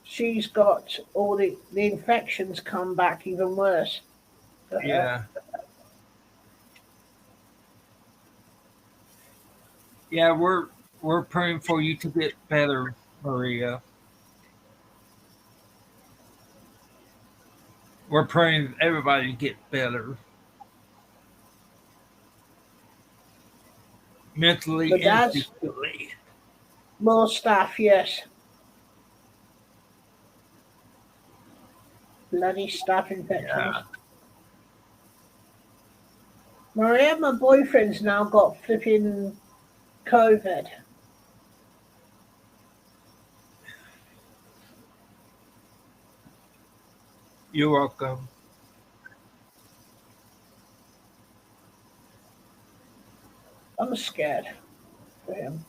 She's got all the infections come back even worse for her. yeah, yeah. We're praying for you to get better, Maria. We're praying everybody to get better My mentally and dad's physically. more staff, yes. Bloody staph infections. Yeah, Maria, my boyfriend's now got flipping COVID. you're welcome. I'm scared for him.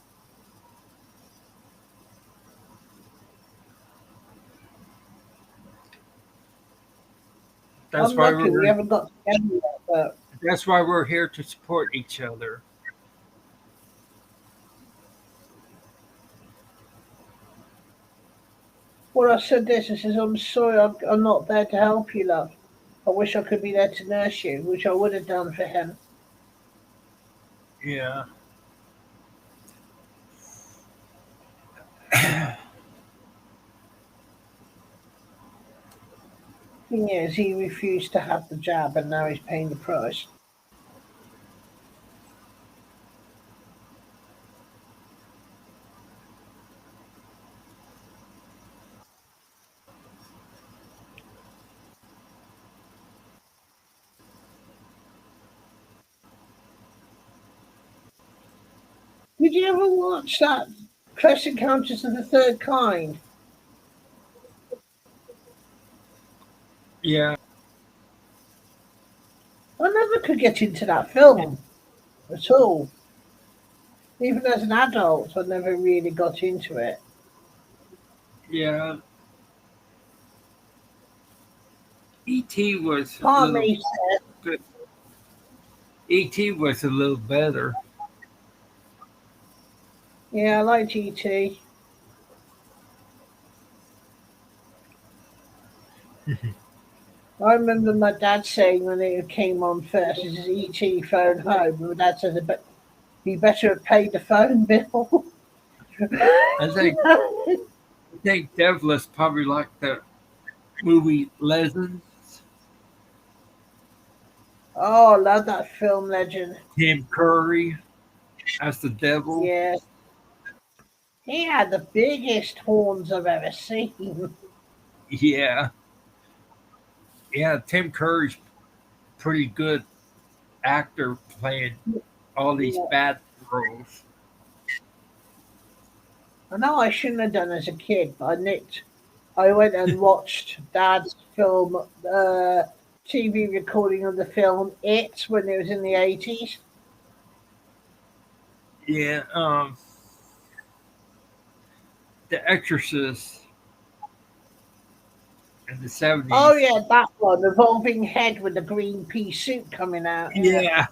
That's I'm why lucky we we're haven't got together yet, but that's why we're here to support each other. well, I said this. I says, I'm sorry, I'm not there to help you, love. I wish I could be there to nurse you, which I would have done for him. Yeah, Thing is, he refused to have the jab, and now he's paying the price. Did you ever watch that Close Encounters of the Third Kind? Yeah, I never could get into that film at all. Even as an adult, I never really got into it. yeah. E.T. was a Part of little me said, bit. E.T. was a little better. yeah, I like GT. I remember my dad saying when it came on first, "This is ET phone home." My dad said, "But you better have paid the phone bill." I think Devlis probably liked the movie Legends. Oh, I love that film, Legend. Tim Curry as the devil. Yeah, he had the biggest horns I've ever seen. Yeah, yeah. Tim Curry's pretty good actor playing all these Yeah. bad roles. I know I shouldn't have done as a kid, but I nicked. I went and watched Dad's film, TV recording of the film It when it was in the 80s. Yeah, The Exorcist in the Oh 70s. yeah, that one, the revolving head with the green pea suit coming out. Yeah. Yeah,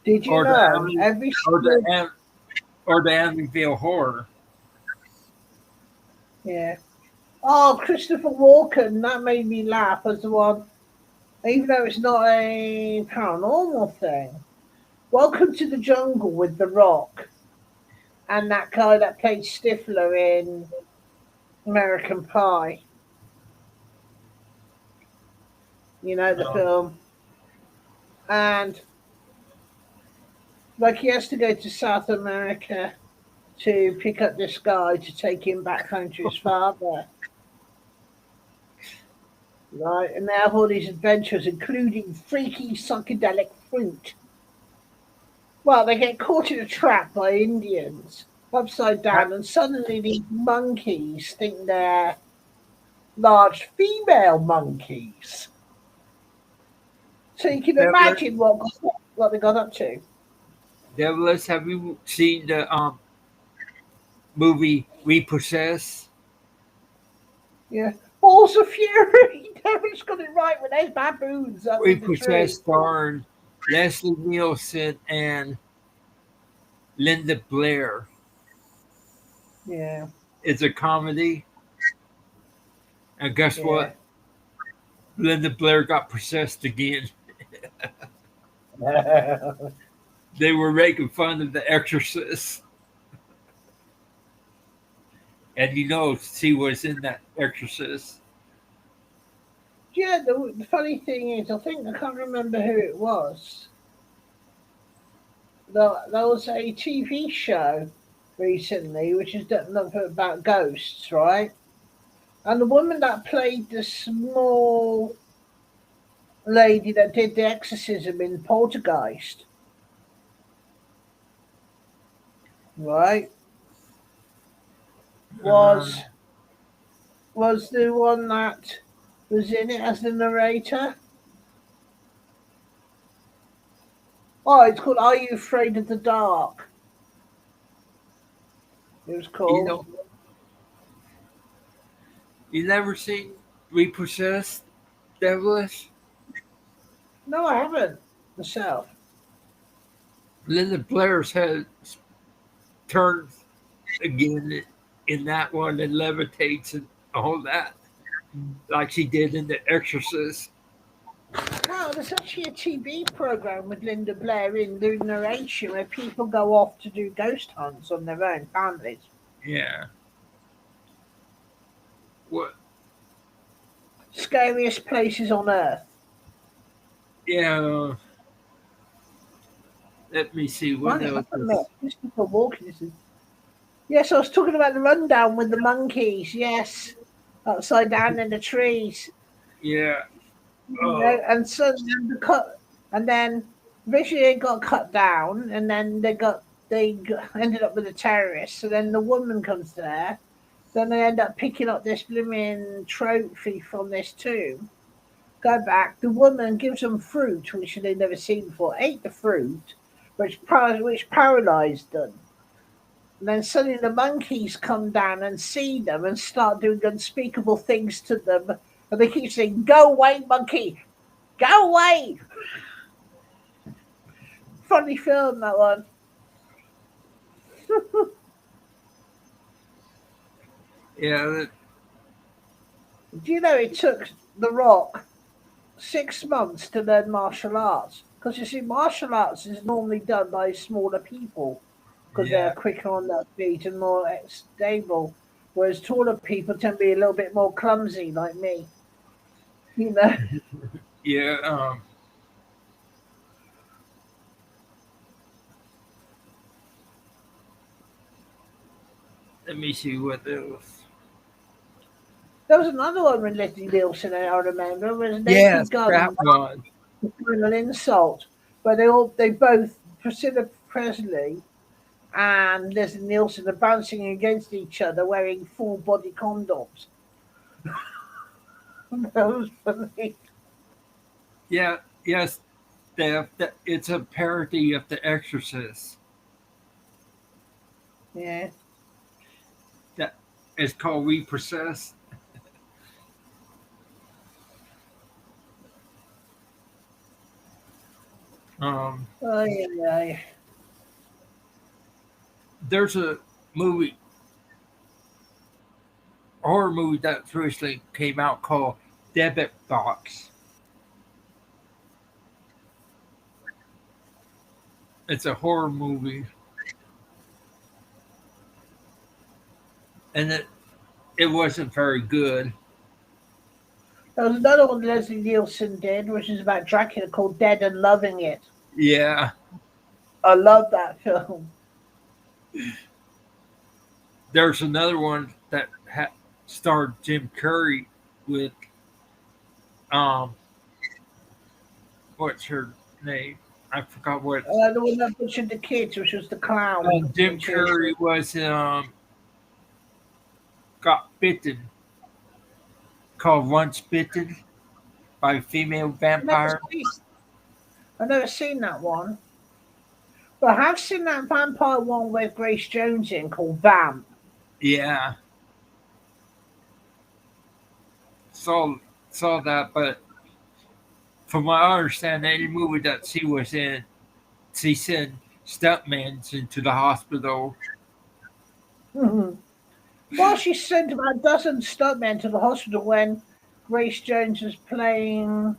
Did you or the know Amy, every or the single? Am- or the Amityville Horror. Yeah. Oh, Christopher Walken, that made me laugh as the one, even though it's not a paranormal thing. Welcome to the Jungle with The Rock and that guy that played Stifler in American Pie. You know the Um, film, and like he has to go to South America to pick up this guy to take him back home to his father. Right, and they have all these adventures, including freaky psychedelic fruit. Well, they get caught in a trap by Indians, upside ha- down, and suddenly these monkeys think they're large female monkeys. So you can Devlis, imagine what they got up to. Devlis, have you seen the movie Repossessed? Yeah. Balls of fury! Devin's got it right with those baboons up in the tree. Repossessed starring Leslie Nielsen and Linda Blair. Yeah, It's a comedy, and guess yeah. what? Linda Blair got possessed again. They were making fun of The Exorcist, and she was in that Exorcist. Yeah, the funny thing is, I can't remember who it was. There was a TV show recently which is about ghosts, right? And the woman that played the small lady that did the exorcism in Poltergeist, right, Uh, was was the one that was in it as the narrator. Oh, it's called Are You Afraid of the Dark? It was you called. know, you never seen Repossessed, Devilish? No, I haven't myself. Linda Blair's head turns again in that one and levitates and all that, like she did in The Exorcist. Wow, there's actually a TV program with Linda Blair in the narration where people go off to do ghost hunts on their own families. Yeah. What? Scariest places on earth. Yeah. Let me see what Right, I else haven't is. met Christopher Walken. Yes, I was talking about the rundown with the monkeys. Yes, upside down in the trees. Yeah. You Oh, know, and so and then Eventually, they got cut down, and then ended up with the terrorists. So then the woman comes there. Then they end up picking up this blooming trophy from this tomb. Go back. The woman gives them fruit, which they'd never seen before. Ate the fruit, which paralyzed them. And then suddenly the monkeys come down and see them and start doing unspeakable things to them. And they keep saying, "Go away, monkey! Go away!" Funny film, that one. Yeah, Do you know it took The Rock 6 months to learn martial arts? Because you see, martial arts is normally done by smaller people because they're yeah, quicker on their feet and more stable. Whereas taller people tend to be a little bit more clumsy, like me. You know. yeah. Let me see what else. There was another one with Leslie Nielsen, I remember, was Yes, Naked that Gun, one. Final Insult, where they both, Priscilla Presley and Leslie Nielsen, are bouncing against each other wearing full body condoms. That was funny. Yeah, yes, it's a parody of The Exorcist. Yeah. That is called Repossessed. Um, Oh, yeah, yeah. there's a movie, horror movie that recently came out called Debit Box. It's a horror movie, and it wasn't very good. There was another one Leslie Nielsen did, which is about Dracula, called Dead and Loving It. Yeah, I love that film. there's another one that starred Jim Curry with um, what's her name? I forgot what. The one that butchered the kids, which was the clown, Jim which is. Curry was got bitten, called Once Bitten by a female I've never vampire. seen, I've never seen that one. But I have seen that vampire one with Grace Jones in called Vamp. Yeah, saw saw that, but from what I understand, any movie that she was in, she sent stuntmen into the hospital. Well, she sent about a dozen stuntmen to the hospital when Grace Jones was playing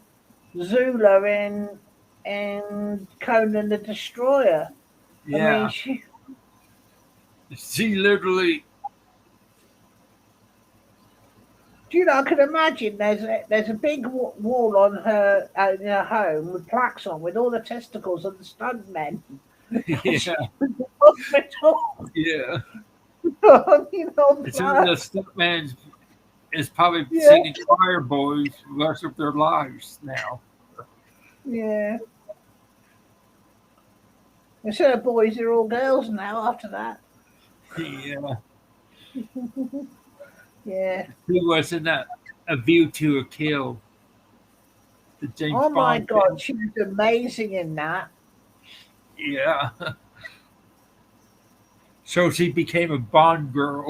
Zula in Conan the Destroyer. I mean, Yeah, she literally. do you know? I can imagine there's a big wall on her in her home with plaques on with all the testicles of the stuntmen. And she's Yeah, in the hospital. yeah. On Some of the plaques. stuntmen is probably Yeah, singing choir boys the rest of their lives now. yeah. Instead of boys, they're all girls now. After that, Yeah, yeah. he was in that A View to a Kill, the James Oh my Bond God, film. she was amazing in that. Yeah, so she became a Bond girl.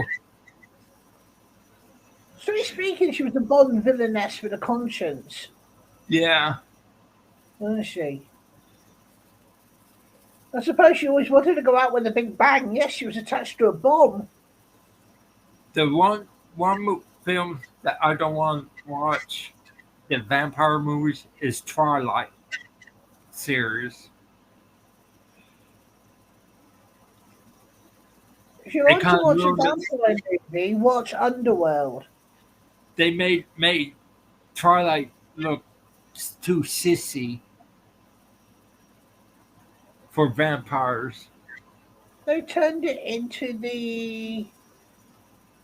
Strictly speaking, she was a Bond villainess with a conscience, Yeah, wasn't she? I suppose she always wanted to go out with a big bang. Yes, she was attached to a bomb. the film that I don't want to watch the vampire movies is Twilight series. If you It want to kind of watch a ruined it. vampire movie, watch Underworld. They made Twilight look too sissy for vampires. They turned it into the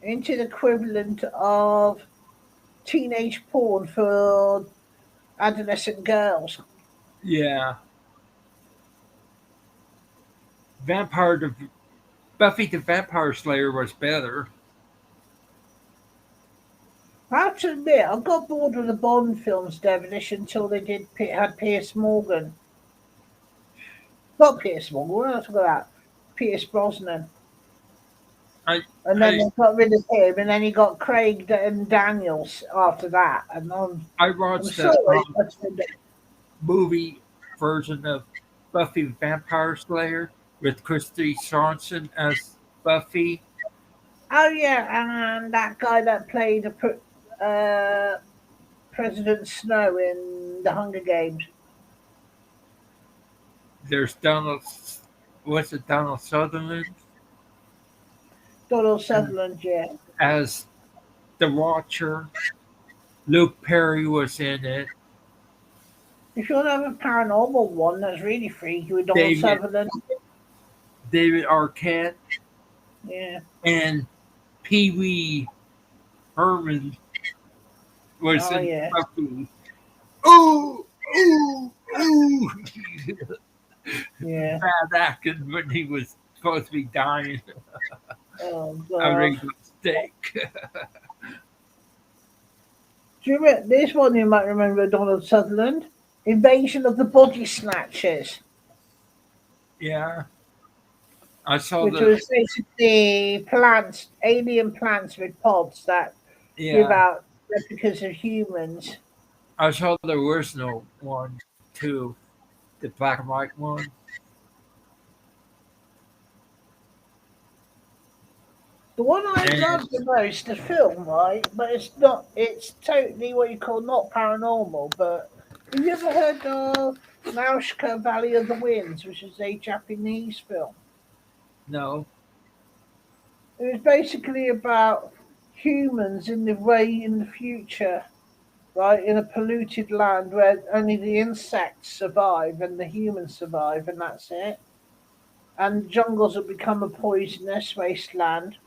equivalent of teenage porn for adolescent girls. Yeah, Vampire the Buffy the Vampire Slayer was better. I have to admit, I got bored with the Bond films, Devilish, until they had Pierce Morgan. Not Pierce Morgan, what else about? Pierce Brosnan. I And then I they got rid of him, and then he got Craig and Daniels after that. And I I'm watched the sorry, but movie version of Buffy the Vampire Slayer with Christy Swanson as Buffy. oh yeah, and that guy that played President Snow in the Hunger Games, There's Donald, what's it, Donald Sutherland Donald as, Sutherland. Yeah, as the Watcher. Luke Perry was in it. if you want to have a paranormal one that's really freaky with Donald David Sutherland, David Arquette yeah, and Pee Wee Herman was oh in yeah, Buffy. Ooh, ooh, ooh! yeah, Bad acting when he was supposed to be dying. oh I god. made a mistake. Do you remember this one? You might remember Donald Sutherland, Invasion of the Body Snatchers, Yeah, I saw which the. was basically plants, alien plants with pods that give Yeah, out replicas of humans. I saw the original one too, the black and white one. The one I And love the most, the film, right? But it's not. It's totally what you call not paranormal. But have you ever heard of Nausica Valley of the Winds, which is a Japanese film? no, It was basically about humans in the way in the future, right? In a polluted land where only the insects survive and the humans survive, and that's it. And jungles have become a poisonous wasteland.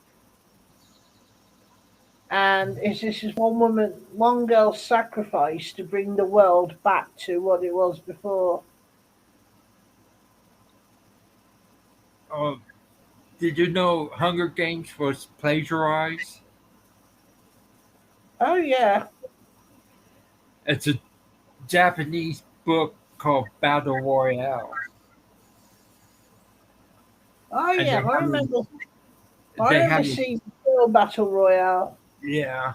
And it's this is one girl's sacrifice to bring the world back to what it was before. uh, did you know Hunger Games was plagiarized? Oh yeah, It's a Japanese book called Battle Royale, oh and yeah. I remember. I they remember had seeing the film Battle Royale. yeah,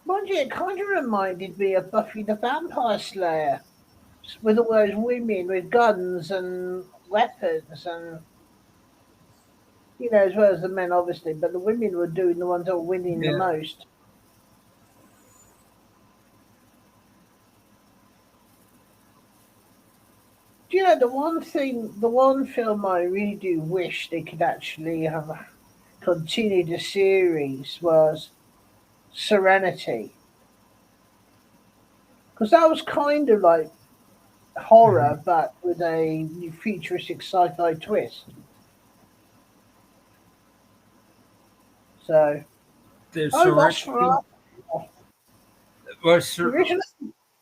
Mind you, it kind of reminded me of Buffy the Vampire Slayer, with all those women with guns and weapons, and as well as the men, obviously. But the women were doing the ones that were winning the yeah. most. Do you know the one film I really do wish they could actually have continued the series was Serenity, because that was kind of like Mhm. horror but with a futuristic sci-fi twist. So, The oh, Lost Serenity for was the original,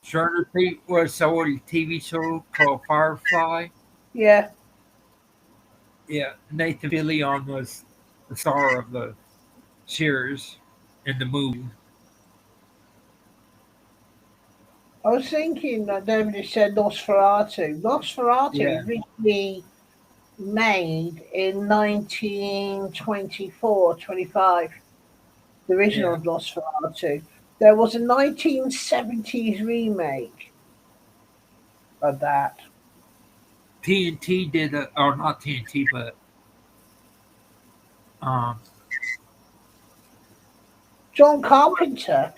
Serenity was a TV show called Firefly. yeah. Yeah, Nathan Fillion was the star of the series in the movie. I was thinking that nobody said Nosferatu. Nosferatu Yeah, was originally made in 1924, 25. The yeah. original Nosferatu. There was a 1970s remake of that. TNT did a, or not TNT, but um, John Carpenter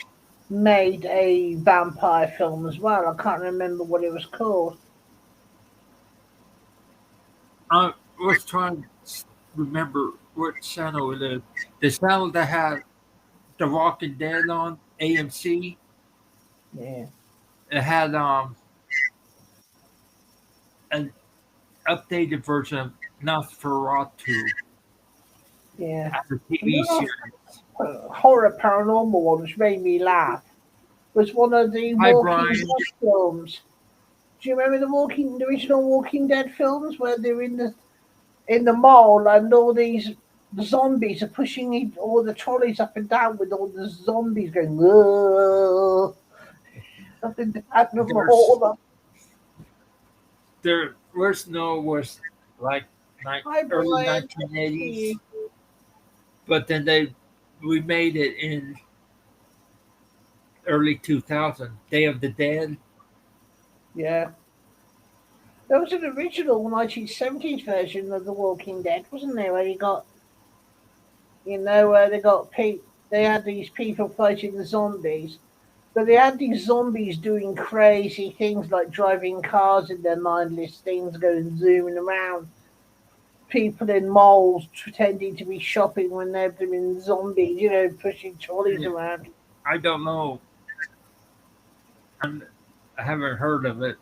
made a vampire film as well. I can't remember what it was called. I was trying to remember what channel it is. The channel that had The Walking Dead on AMC. Yeah, It had an updated version of Nosferatu yeah. as a And TV then series. horror paranormal one, which made me laugh, was one of the Hi, Walking Brian. Dead films. Do you remember the original Walking Dead films where they're in the mall and all these zombies are pushing all the trolleys up and down with all the zombies going whoa up and down the There's mall. there was no was like Hi early Brian, nice to see 1980s, you. but then they remade it in early 2000. Day of the Dead. Yeah. There was an original 1970s version of The Walking Dead, wasn't there? Where you got, where they had these people fighting the zombies, but they had these zombies doing crazy things like driving cars in their mindless things, going zooming around. People in malls pretending to be shopping when they're doing zombies, pushing trolleys Yeah, around. I don't know. I haven't heard of it.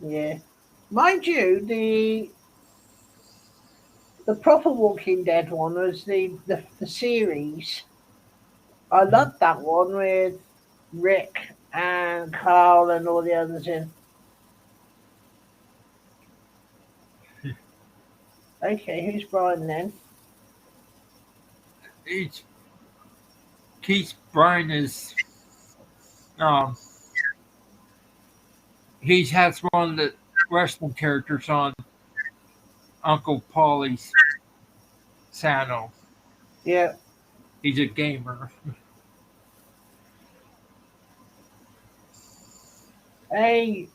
Yeah. Mind you, the proper Walking Dead one was the series. I Mhm. loved that one with Rick and Carl and all the others in. Okay, who's Brian then? Each Keith Bryan is um he has one of the wrestling characters on Uncle Paulie's Sano. Yeah. He's a gamer. Hey,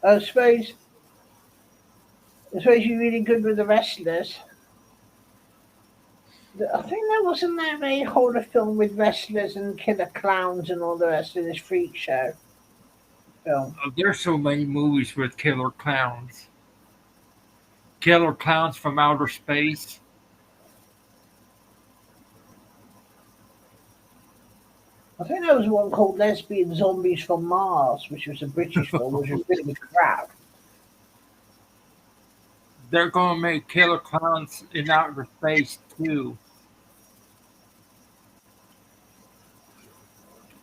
I suppose you're really good with the wrestlers. I think there wasn't there a horror film with wrestlers and killer clowns and all the rest of this freak show film. There's so many movies with killer clowns. Killer clowns from outer space. I think there was one called Lesbian Zombies from Mars, which was a British film, which was really crap. They're gonna make killer clowns in outer space too.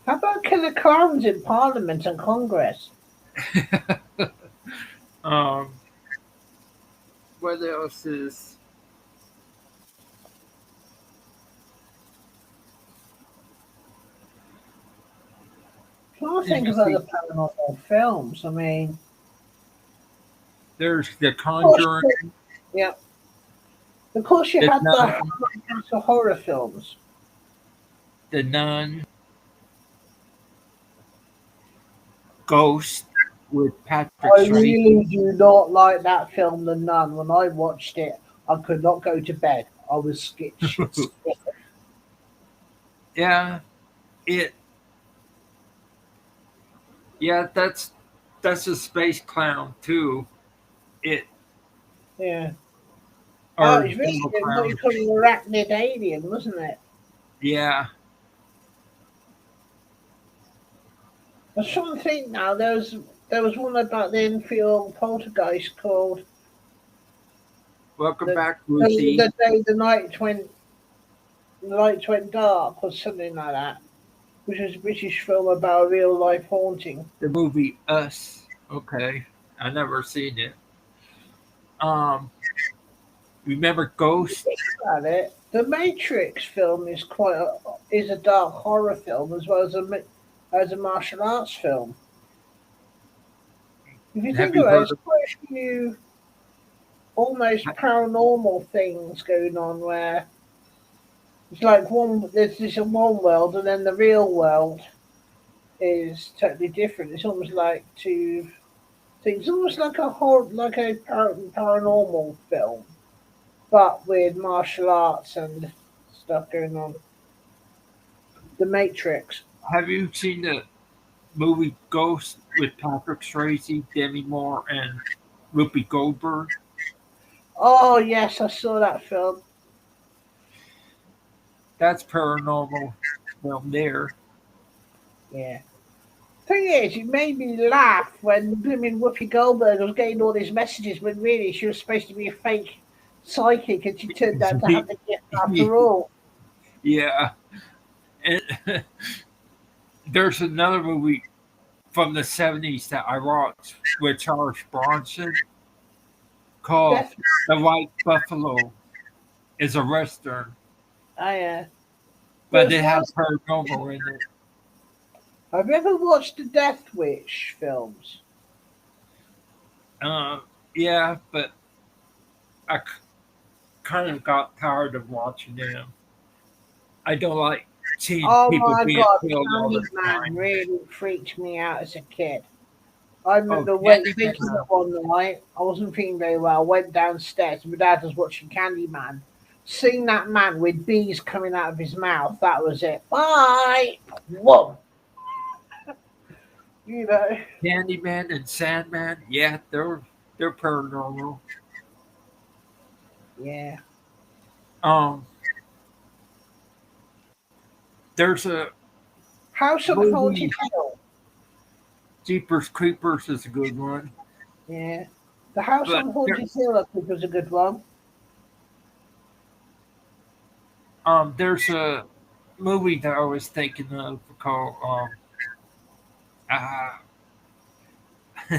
How about killer clowns in Parliament and Congress? um, what else is? Trying to Let think me of see. other paranormal films. I mean, There's The of course, Conjuring, yeah. Of course, you The had Nun, the horror films. The Nun, Ghost with Patrick I Swayze. really do not like that film, The Nun. When I watched it, I could not go to bed. I was shit sick. Yeah, it. Yeah, that's a space clown too. It Yeah. Oh, or it's really devil what clown. you call an arachnid alien, wasn't it? Yeah, I was trying to think now. There was one about the Enfield poltergeist called welcome the back, Lucy. the night went dark or something like that, which was a British film about a real life haunting. The movie Us. Okay, I never seen it. Um, remember Ghost? About it, the Matrix film is a dark horror film as well as as a martial arts film. If you Have think you about it, heard it's quite a few almost paranormal things going on where it's like there's this in one world and then the real world is totally different. It's almost like two things, almost like paranormal film, but with martial arts and stuff going on. The Matrix. Have you seen the movie Ghost with Patrick Swayze, Demi Moore, and Whoopi Goldberg? Oh yes, I saw that film. That's paranormal film there. Yeah. Thing is, it made me laugh when blooming Whoopi Goldberg was getting all these messages when really she was supposed to be a fake psychic and she turned out to have the gift after all. Yeah, and there's another movie from the 70s that I watched with Charles Bronson called Definitely. The White Buffalo. Is a western, but There's it one. has paranormal in it. Have you ever watched the Death Wish films? Uh, yeah, but I kind of got tired of watching them. I don't like seeing Oh people my being god, killed all the Candyman time. really freaked me out as a kid. I Oh, remember thinking Candyman. that one night, I wasn't feeling very well. I went downstairs, my dad was watching Candyman. Seeing that man with bees coming out of his mouth, that was it. Bye! Whoa! You know. Candyman and Sandman, yeah, they're paranormal. Yeah. Um, there's a House on Haunted movie, Hill. Jeepers Creepers is a good one, Yeah. The House but on Haunted Hill, I think, was a good one. there's a movie that I was thinking of called uh,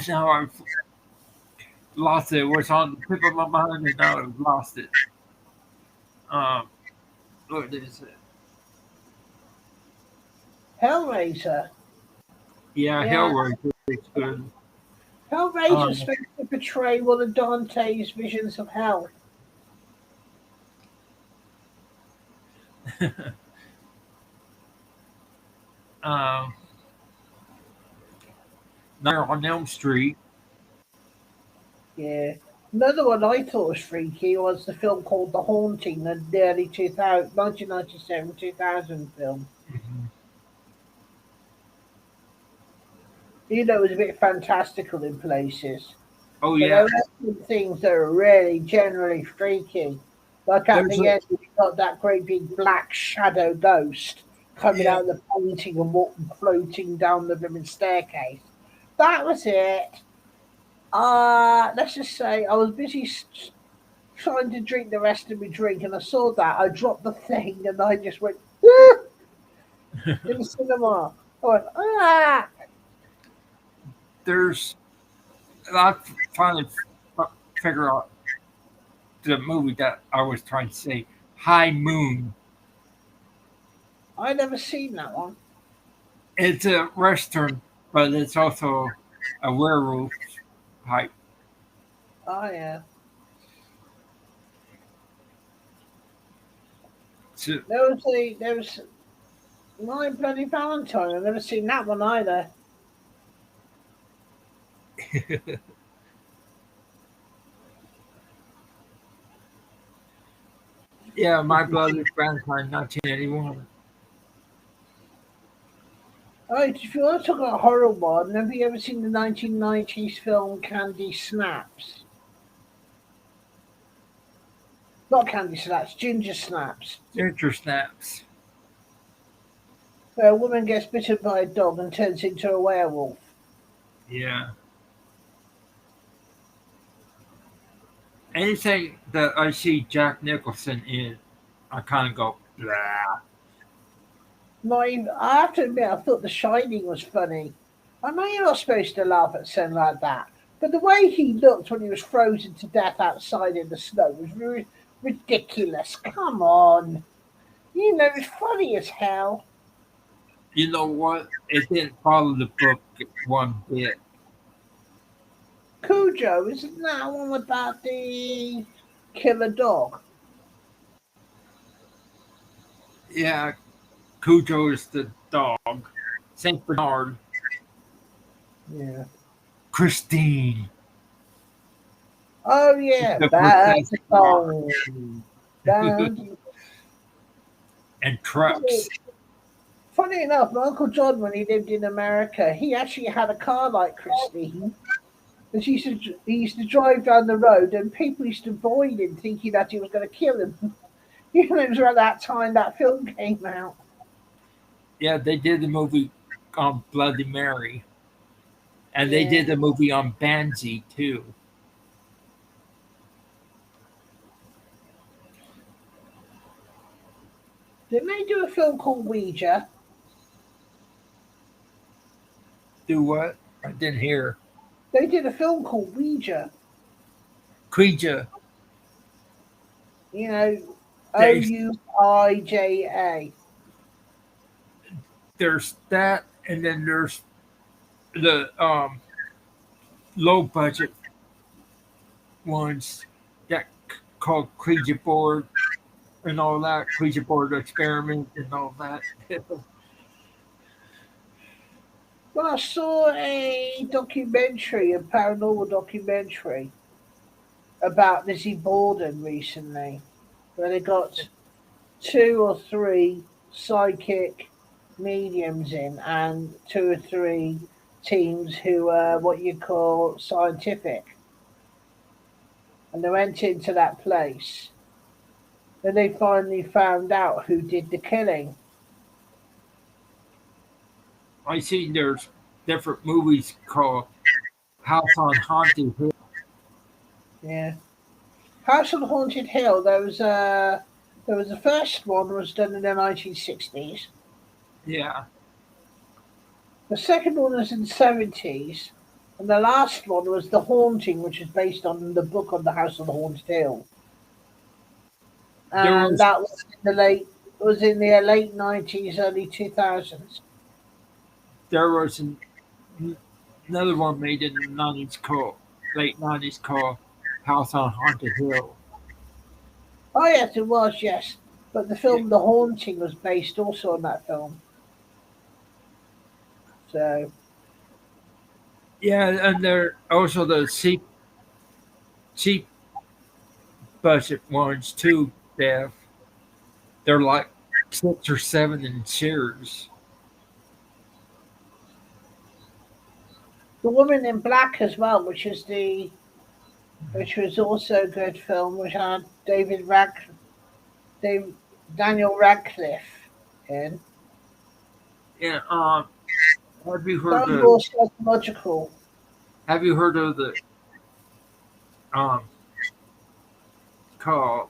now I've lost it. It was on the tip of my mind, and now I've lost it. Um, what is it? Hellraiser. Yeah, Yeah. Hellraiser is good. Hellraiser is Um, supposed to portray one of Dante's visions of hell. um, Nightmare on Elm Street. Yeah. Another one I thought was freaky was the film called The Haunting, the early 2000, 1997 2000 film. Mhm. You know, it was a bit fantastical in places, Oh but there yeah, were some things that are really generally freaky. Like at there's the a end, we got that great big black shadow ghost coming yeah. out of the painting and walking, floating down the blooming staircase. That was it. Let's just say I was busy trying to drink the rest of my drink, and I saw that. I dropped the thing, and I just went in the cinema. I went ah. There's I finally figure out the movie that I was trying to say. High Moon. I never seen that one. It's a western, but it's also a werewolf type. Oh yeah, So, there was My Bloody Valentine. I've never seen that one either. yeah, My Blood is Valentine, 1981. Oh, if you want to talk about horror one, have you ever seen the 1990s film Candy Snaps? Not Candy Snaps, Ginger Snaps. Ginger Snaps. Where a woman gets bitten by a dog and turns into a werewolf. Yeah. Anything that I see Jack Nicholson in, I kind of go, blah. Not even, I have to admit, I thought The Shining was funny. I know you're not supposed to laugh at something like that, but the way he looked when he was frozen to death outside in the snow was ridiculous. Come on. You know, it's funny as hell. You know what? It didn't follow the book one bit. Cujo, isn't that one about the killer dog? Yeah, Cujo is the dog. Saint Bernard. Yeah. Christine Oh, is yeah, the back possessed to dog. home. Down to And funny, Trucks. funny enough, my Uncle John, when he lived in America, he actually had a car like Christine. And he used to drive down the road, and people used to avoid him, thinking that he was going to kill him. You know, it was around that time that film came out. Yeah, they did the movie on Bloody Mary. And they Yeah. did the movie on Banzi too. Didn't they do a film called Ouija? Do what? I didn't hear. They did a film called Ouija. Ouija. You know, They Ouija. there's that, and then there's the low budget ones that called Ouija board and all that. Ouija board experiment and all that. Well, I saw a documentary, a paranormal documentary about Lizzie Borden recently, where they got two or three psychic mediums in and two or three teams who are what you call scientific. And they went into that place. Then they finally found out who did the killing. I seen there's different movies called House on Haunted Hill. Yeah. House on Haunted Hill, there was the first one was done in the 1960s. Yeah, The second one was in the 70s. And the last one was The Haunting, which is based on the book on the House on the Haunted Hill. there And was that was in the late 90s, early 2000s. there was another one made in the '90s called late '90s called House on Haunted Hill. Oh yes, it was, yes. But the Yeah, film The Haunting was based also on that film. So yeah, and there also the cheap budget ones too. They're like 6 or 7 in series. The Woman in Black as well, which was also a good film, which had Dave, Daniel Radcliffe in. Yeah, have you That heard was of more psychological. the um called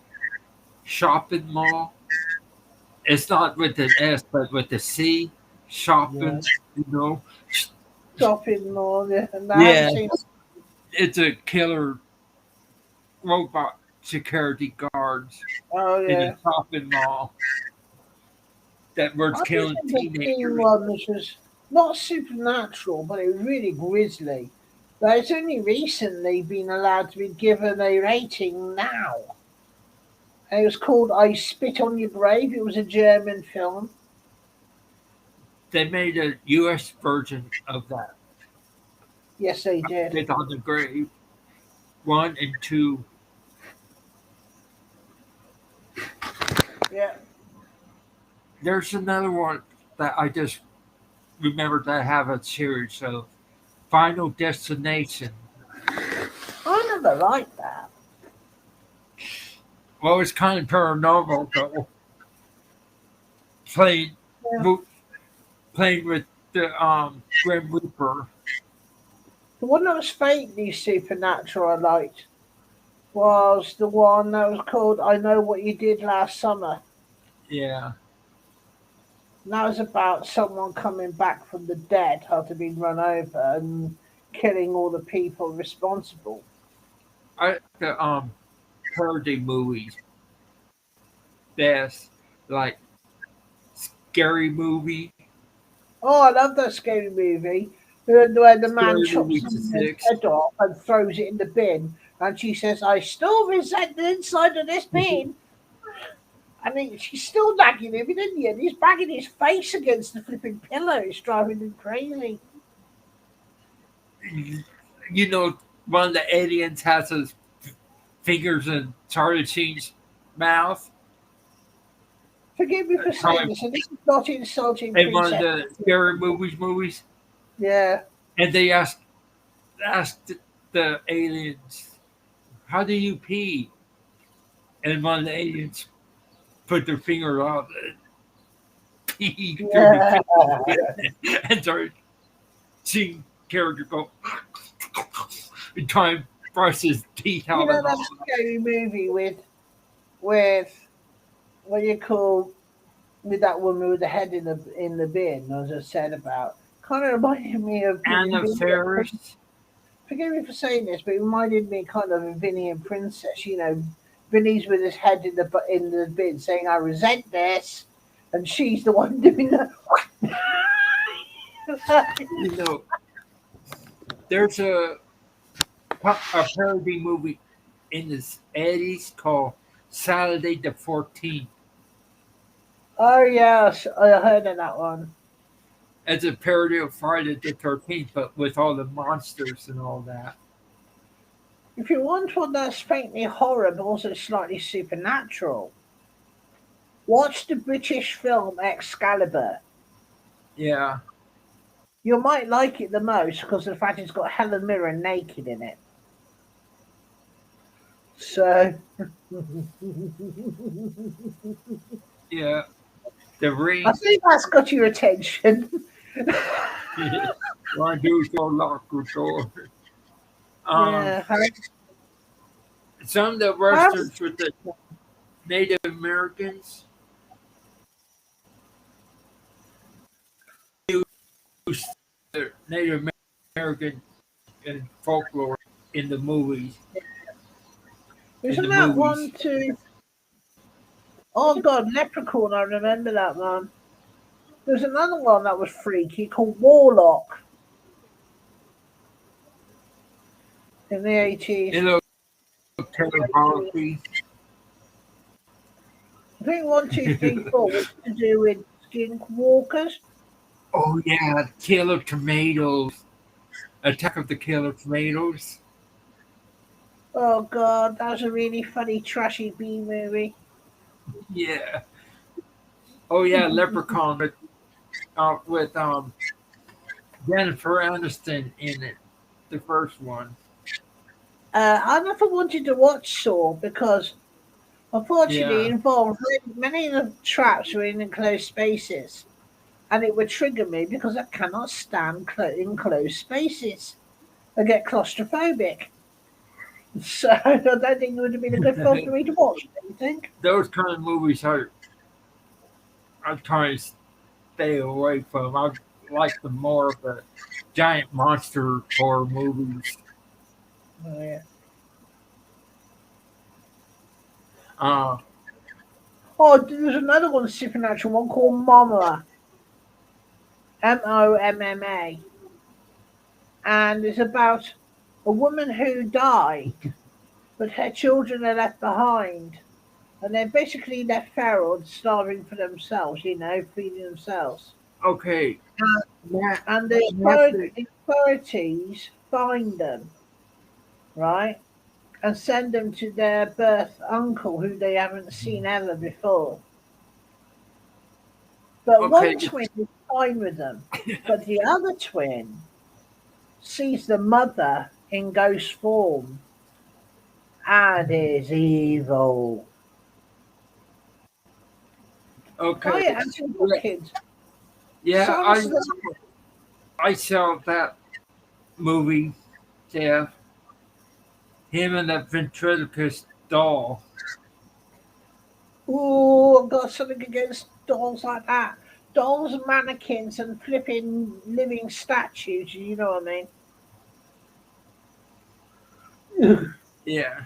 Shopping Mall? It's not with the S, but with the C. Yeah. Shopping, you know. Shopping mall, yeah. And I haven't Yeah, seen it's a killer robot security guards Oh in a yeah. shopping mall that was I killing remember seeing teenagers. one which was not supernatural, but it was really grisly. But it's only recently been allowed to be given a rating now. And it was called I Spit on Your Grave. It was a German film. They made a U.S. version of that. Yes, they did. It's on the grave. 1 and 2. Yeah. There's another one that I just remembered that I have a series of Final Destination. I never liked that. Well, it's kind of paranormal though. Playing, Yeah. mo- playing with the Grim Reaper. The one that was faintly supernatural I liked was the one that was called I Know What You Did Last Summer. Yeah, And that was about someone coming back from the dead after being run over and killing all the people responsible. I the parody movies best like Scary Movie. Oh, I love that scary movie where the man Scary chops Movie to someone's six. head off and throws it in the bin. And she says, I still resent the inside of this bin. And she's still nagging him, isn't he? And he's banging his face against the flipping pillow. It's driving him crazy. You know, one of the aliens has his fingers in Charlie Sheen's mouth. Forgive me for How saying this, and this is not insulting in one of Princess. the scary movies, Yeah. and they asked the aliens, "How do you pee?" And one of the aliens put their finger on it, pee through the Yeah. finger, and started seeing character go and try and brush his teeth You out know and that all. scary movie with what you call with that woman with the head in the bin, as I said about Kind of reminded me of Anna Vinny. Faris. Forgive me for saying this, but it reminded me kind of Vinny and Princess. Vinny's with his head in the bin saying, "I resent this," and she's the one doing the. You know, there's a parody movie in the 80s called Saturday the 14th. Oh yes, I heard of that one. It's a parody of Friday the 13th, but with all the monsters and all that. If you want one that's faintly horror but also slightly supernatural, watch the British film Excalibur. Yeah. You might like it the most because of the fact it's got Helen Mirren naked in it. So, Yeah. The I Ring. think that's got your attention. Why do you so lock the door? Um, Yeah. some of the How, westerns with the Native Americans use the Native American and folklore in the movies. In the isn't that movies. one too? Oh God, Leprechaun! I remember that one. There's another one that was freaky called Warlock in the 80s. In the Harvey. I think one, two, three, four was to do with skinwalkers. Oh yeah, Killer Tomatoes. Attack of the Killer Tomatoes. Oh God, that was a really funny, trashy B movie. Yeah. Oh yeah, Leprechaun with Jennifer Aniston in it. The first one. I never wanted to watch Saw because, unfortunately, it Yeah. involved many of the traps were in enclosed spaces, and it would trigger me because I cannot stand enclosed spaces. I get claustrophobic. So I don't think it would have been a good film for me to watch. Do you think? Those kind of movies I try to stay away from. I like the more of the giant monster horror movies. Oh yeah. Uh Oh, there's another one, supernatural one called Mama, Momma, and it's about a woman who died, but her children are left behind, and they're basically left feral, starving for themselves. Feeding themselves. okay. Matt, And Matt, the authorities find them, right, and send them to their birth uncle, who they haven't seen ever before. But okay. one twin is fine with them, but the other twin sees the mother in ghost form and is evil. Okay. Buy it and your Yeah, kids. yeah, Silence of the I saw that movie. Yeah, him and that ventriloquist doll. Oh, I've got something against dolls like that. Dolls, mannequins, and flipping living statues. You know what I mean? Yeah.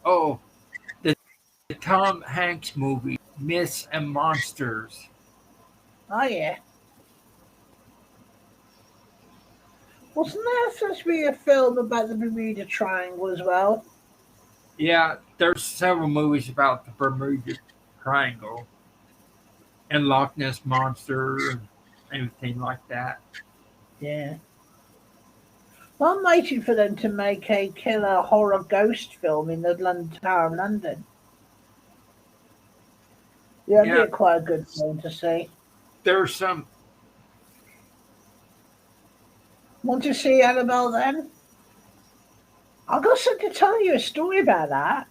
Oh, the Tom Hanks movie, Myths and Monsters. Oh yeah. Wasn't there supposed to be a film about the Bermuda Triangle as well? Yeah, there's several movies about the Bermuda Triangle and Loch Ness Monster and everything like that. Yeah. Well, I'm waiting for them to make a killer horror ghost film in the London Tower of London. Yeah, it'd be Yeah, quite a good film to see. there's some. Want to see Annabelle then? I've got something to tell you a story about that.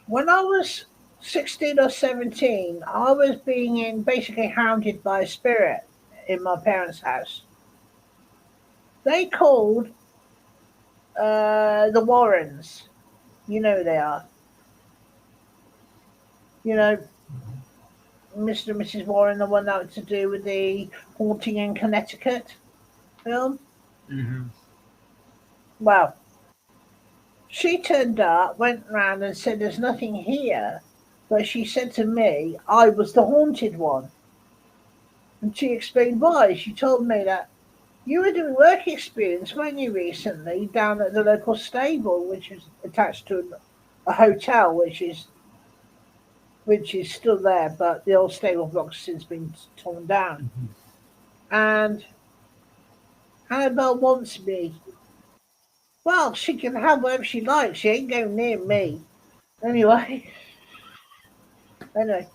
When I was 16 or 17, I was being basically hounded by a spirit in my parents' house. They called the Warrens. You know who they are. You know, Mr. and Mrs. Warren, the one that was to do with the haunting in Connecticut film. Hmm. Well, she turned up, went round and said, "There's nothing here." But she said to me, I was the haunted one. And she explained why. She told me that you were doing work experience, weren't you, recently, down at the local stable, which is attached to a hotel, which is still there, but the old stable block's since been torn down. Hmm. And Annabelle wants me. Well, she can have whatever she likes. She ain't going near me. Anyway, anyway,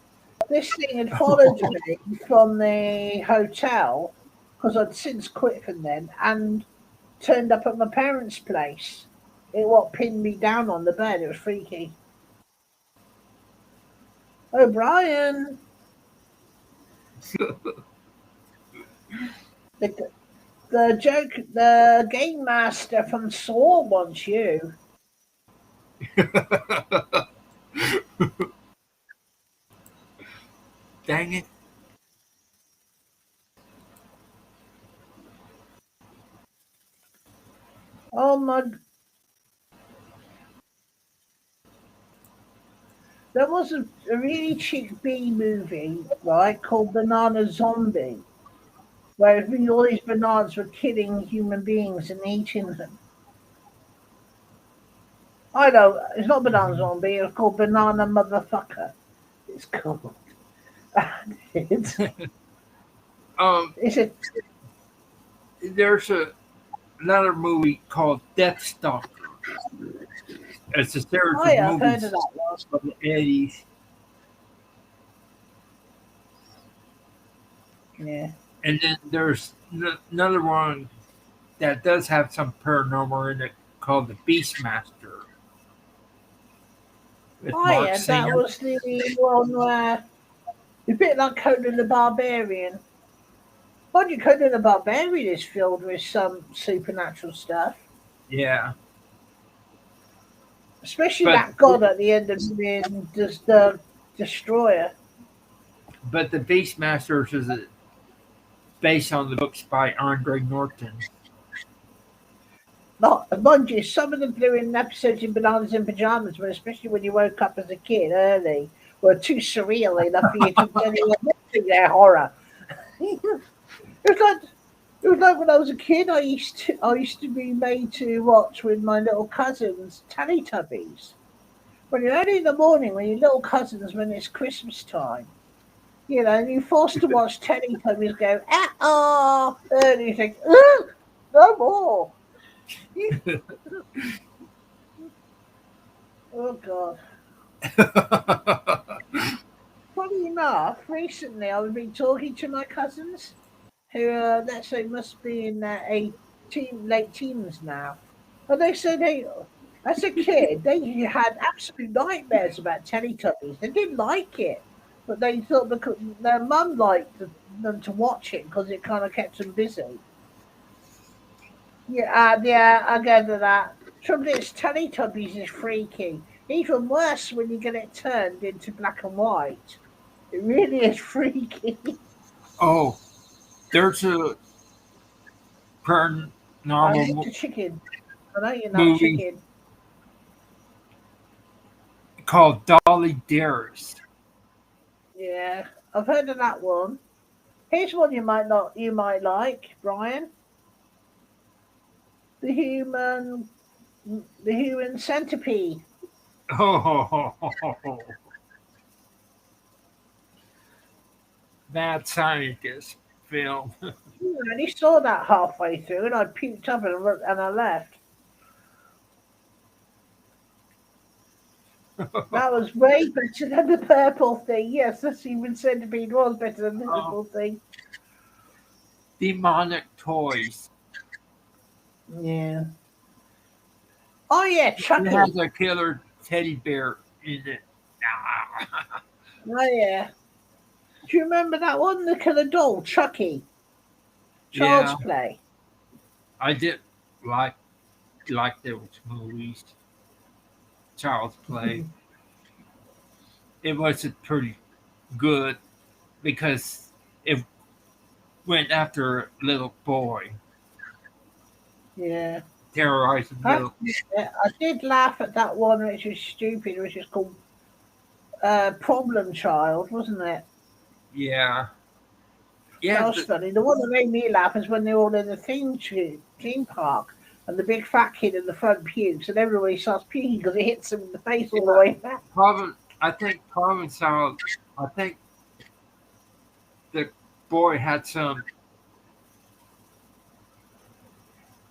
this thing had followed me from the hotel because I'd since quit from them and turned up at my parents' place. It what pinned me down on the bed. It was freaky. O'Brien, the the game master from Saw wants you. Dang it. Oh my! There was a really cheap B movie, right, called Banana Zombie, where all these bananas were killing human beings and eating them. I know it's not Banana Hmm. Zombie. It's called Banana Motherfucker. It's called. it's Um, it's a there's another movie called Death Stalker. It's a series oh of yeah, I've heard of movies that one. from the 80s. Yeah. And then there's another one that does have some paranormal in it called The Beastmaster with Oh Mark yeah, that Singer. was the one where a bit like Conan the Barbarian. Mind you, Conan the Barbarian is filled with some supernatural stuff, Yeah. especially But that god at the end of being just the destroyer. but The Beastmasters is based on the books by Andre Norton. Not, mind you, some of the blue in episodes in Bananas in Pajamas, but especially when you woke up as a kid early, were too surreal enough for you to really think they're horror. It was like when I was a kid. I used to be made to watch with my little cousins Teletubbies. When you're early in the morning, when your little cousins, when it's Christmas time, and you're forced to watch Teletubbies go and you think, ugh, no more. Oh God. Funny enough, recently I've been talking to my cousins who, let's say, must be in their late teens now. And they said as a kid, they had absolute nightmares about Teletubbies. They didn't like it, but they thought because their mum liked them to watch it because it kind of kept them busy. Yeah, I gather that. Trouble is, Teletubbies is freaky. Even worse when you get it turned into black and white. It really is freaky. Oh, there's a I paranormal hate the chicken. I know you're not movie chicken. called Dolly Dearest. Yeah, I've heard of that one. Here's one you might like, Brian. The human, the human centipede. Oh, that scientist film. I only saw that halfway through, and I puked up and I left. That was way better than the purple thing. Yes, the human centipede was better than the Oh, purple thing. demonic toys. Yeah. Oh yeah, It Chucky. has a killer teddy bear in it. Ah. Oh yeah. Do you remember that one? The killer doll, Chucky. Child's Yeah, Play. I did like those movies. Child's Play. It was pretty good. because it went after a little boy, Yeah. terrorizing I, little. I did laugh at that one, which was stupid, which is called Problem Child, wasn't it? Yeah, yeah, That was funny. The one that made me laugh is when they're all in the theme park and the big fat kid in the front pukes and everybody starts puking because it hits him in the face all the yeah. way back. I think Provençal. I think the boy had some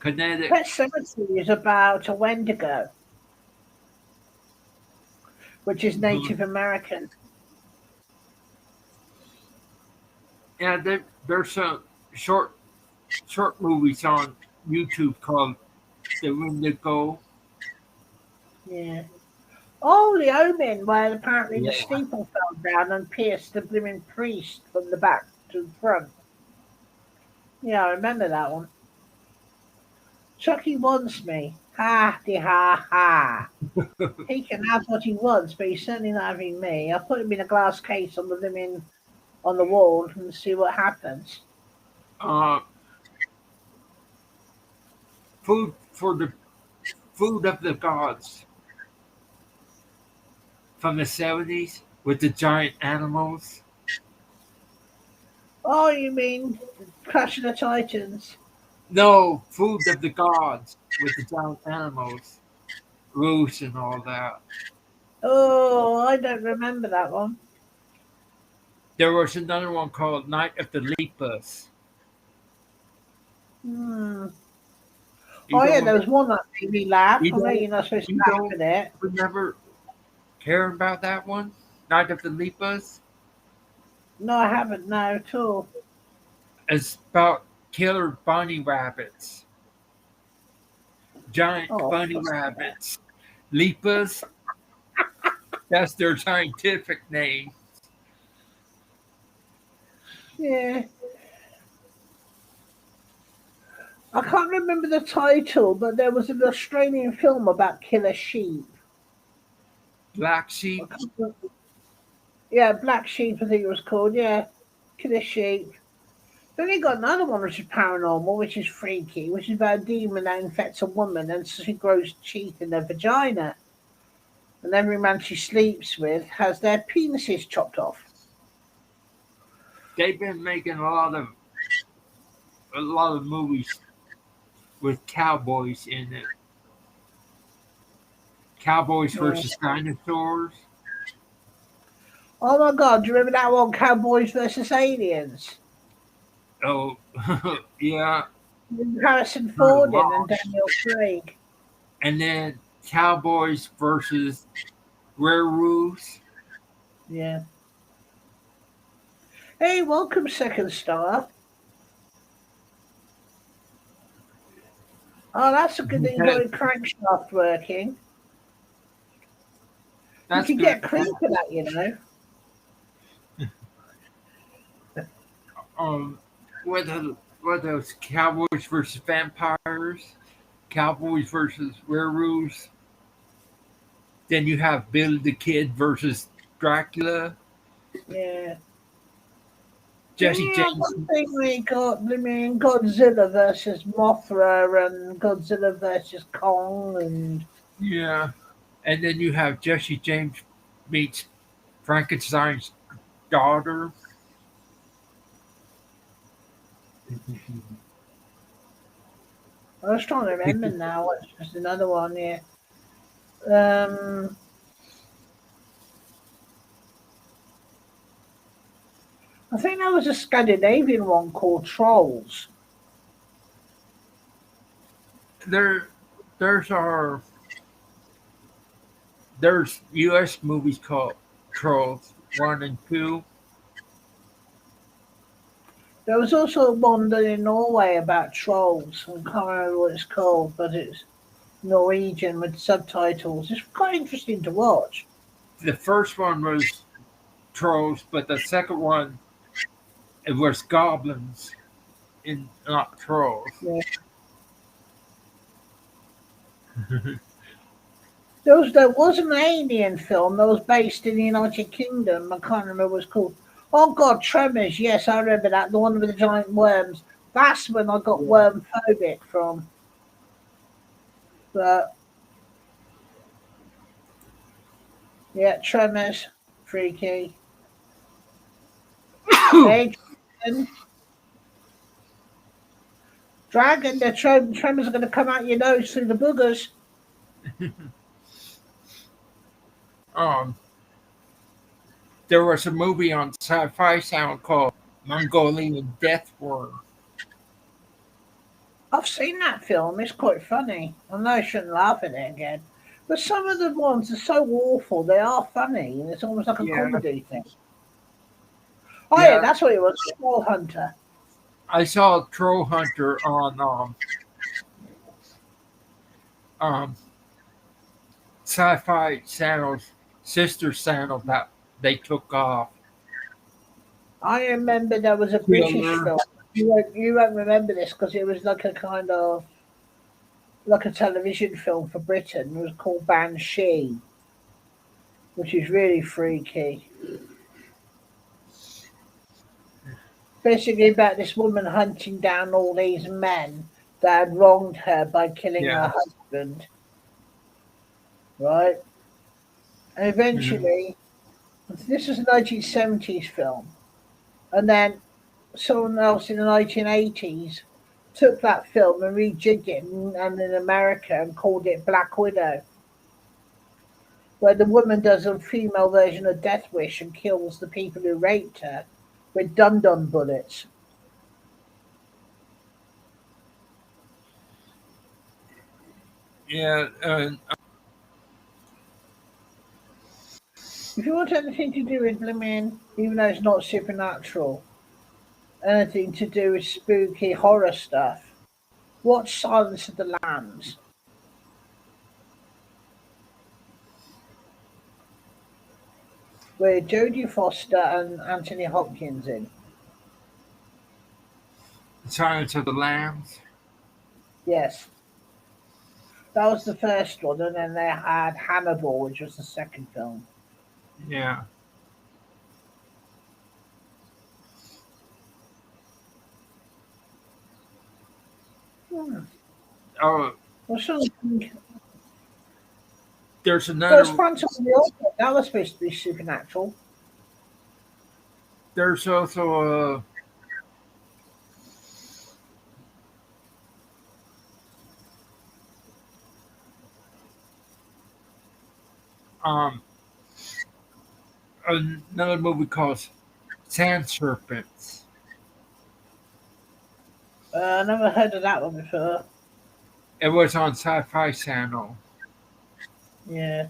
kinetic. Pet Cemetery is about a Wendigo, which is Mhm. Native American. Yeah, there's some short short movies on YouTube called The Windigo. Yeah. Oh, the Omen, where apparently the Yeah. steeple fell down and pierced the blooming priest from the back to the front. Yeah, I remember that one. Chucky wants me. Ha, de ha, ha. He can have what he wants, but he's certainly not having me. I'll put him in a glass case on the living on the wall and see what happens. Uh, food for the food of the gods from the 70s with the giant animals. Oh, you mean Clash of the Titans? No, food of the gods with the giant animals, Roos and all that. Oh, I don't remember that one. There was another one called Night of the Lepus. Hmm. You Oh yeah, don't there was one that made me laugh. you I know don't you're not supposed to you laugh don't at it. remember caring about that one? Night of the Lepus? No, I haven't. No, at all. It's about killer bunny rabbits. Giant Oh, bunny rabbits. Lepus, that's their scientific name. yeah. I can't remember the title, but there was an Australian film about killer sheep. Black I sheep. can't remember. Yeah, Black Sheep, I think it was called. Yeah, killer sheep. Then they got another one which is paranormal, which is freaky, which is about a demon that infects a woman and she grows teeth in her vagina. And every man she sleeps with has their penises chopped off. They've been making a lot of movies with cowboys in it. Cowboys Yeah. versus dinosaurs. Oh my god, do you remember that one, Cowboys versus Aliens? Oh, yeah, With Harrison kind of Ford in and lost. Daniel Craig. And then Cowboys versus werewolves. Yeah. Hey, welcome, Second Star. Oh, that's a good thing you got That- your crankshaft working. You That's can good. get cream for that, you know. Um, what those Cowboys versus vampires, Cowboys versus werewolves. Then you have Billy the Kid versus Dracula. Yeah. Then Jesse you have James. one thing we got, I mean, Godzilla versus Mothra and Godzilla versus Kong and Yeah, and then you have Jesse James meets Frankenstein's daughter. I was trying to remember now what's just another one here. Um I think there was a Scandinavian one called Trolls. There, there's our there's U.S. movies called Trolls One and Two. There was also one done in Norway about trolls. I can't remember what it's called, but it's Norwegian with subtitles. It's quite interesting to watch. The first one was Trolls, but the second one it was goblins and not trolls. Yeah. There was an alien film that was based in the United Kingdom. I can't remember what it's called. Oh God, Tremors. Yes, I remember that. The one with the giant worms. That's when I got Yeah. worm phobic from. But yeah, Tremors, freaky. Hey, Dragon. Dragon, the tremors are going to come out your nose through the boogers. um, there was a movie on Sci-Fi Channel called Mongolian Death Worm. I've seen that film. It's quite funny. I know I shouldn't laugh at it again. But some of the ones are so awful, they are funny, and it's almost like a Yeah, comedy thing. Oh, yeah, yeah. that's what it was. Small Hunter. I saw Troll Hunter on um, Sci-Fi Channel's sister channel that they took off. I remember there was a British Killer. film. You won't remember this because it was like a kind of like a television film for Britain. It was called Banshee, which is really freaky. Basically about this woman hunting down all these men that had wronged her by killing her Yeah. husband, right? And Mhm. eventually, this was a 1970s film, and then someone else in the 1980s took that film and rejigged it and in America and called it Black Widow, where the woman does a female version of Death Wish and kills the people who raped her with dum-dum bullets. Yeah. If you want anything to do with blooming, even though it's not supernatural, anything to do with spooky horror stuff, watch Silence of the Lambs, with Jodie Foster and Anthony Hopkins in. Silence of the Lambs. Yes, that was the first one, and then they had Hannibal, which was the second film. Yeah. Hmm. Oh, Well, something. there's There was another. Phantom of the Opera. That was supposed to be supernatural. There's also um another movie called Sand Serpents. I never heard of that one before. It was on Sci-Fi Channel. Yeah.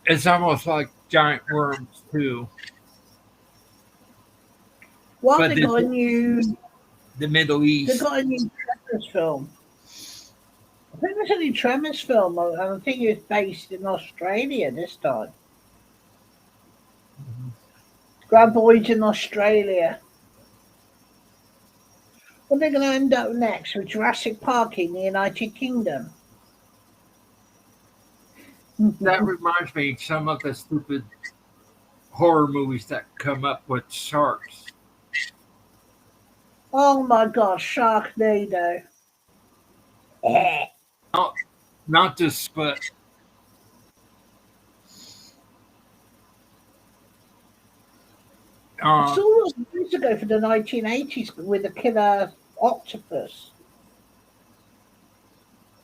It's almost like giant worms too, Well, but they got a new. the Middle They East. got a new Tremors film. I think there's a new Tremors film, and I think it's based in Australia this time. Graboids in Australia. What are they going to end up next with Jurassic Park in the United Kingdom? That reminds me of some of the stupid horror movies that come up with sharks. Oh my God, Sharknado. Eh. Not, not just, but I um, saw it years ago for the 1980s with a killer octopus,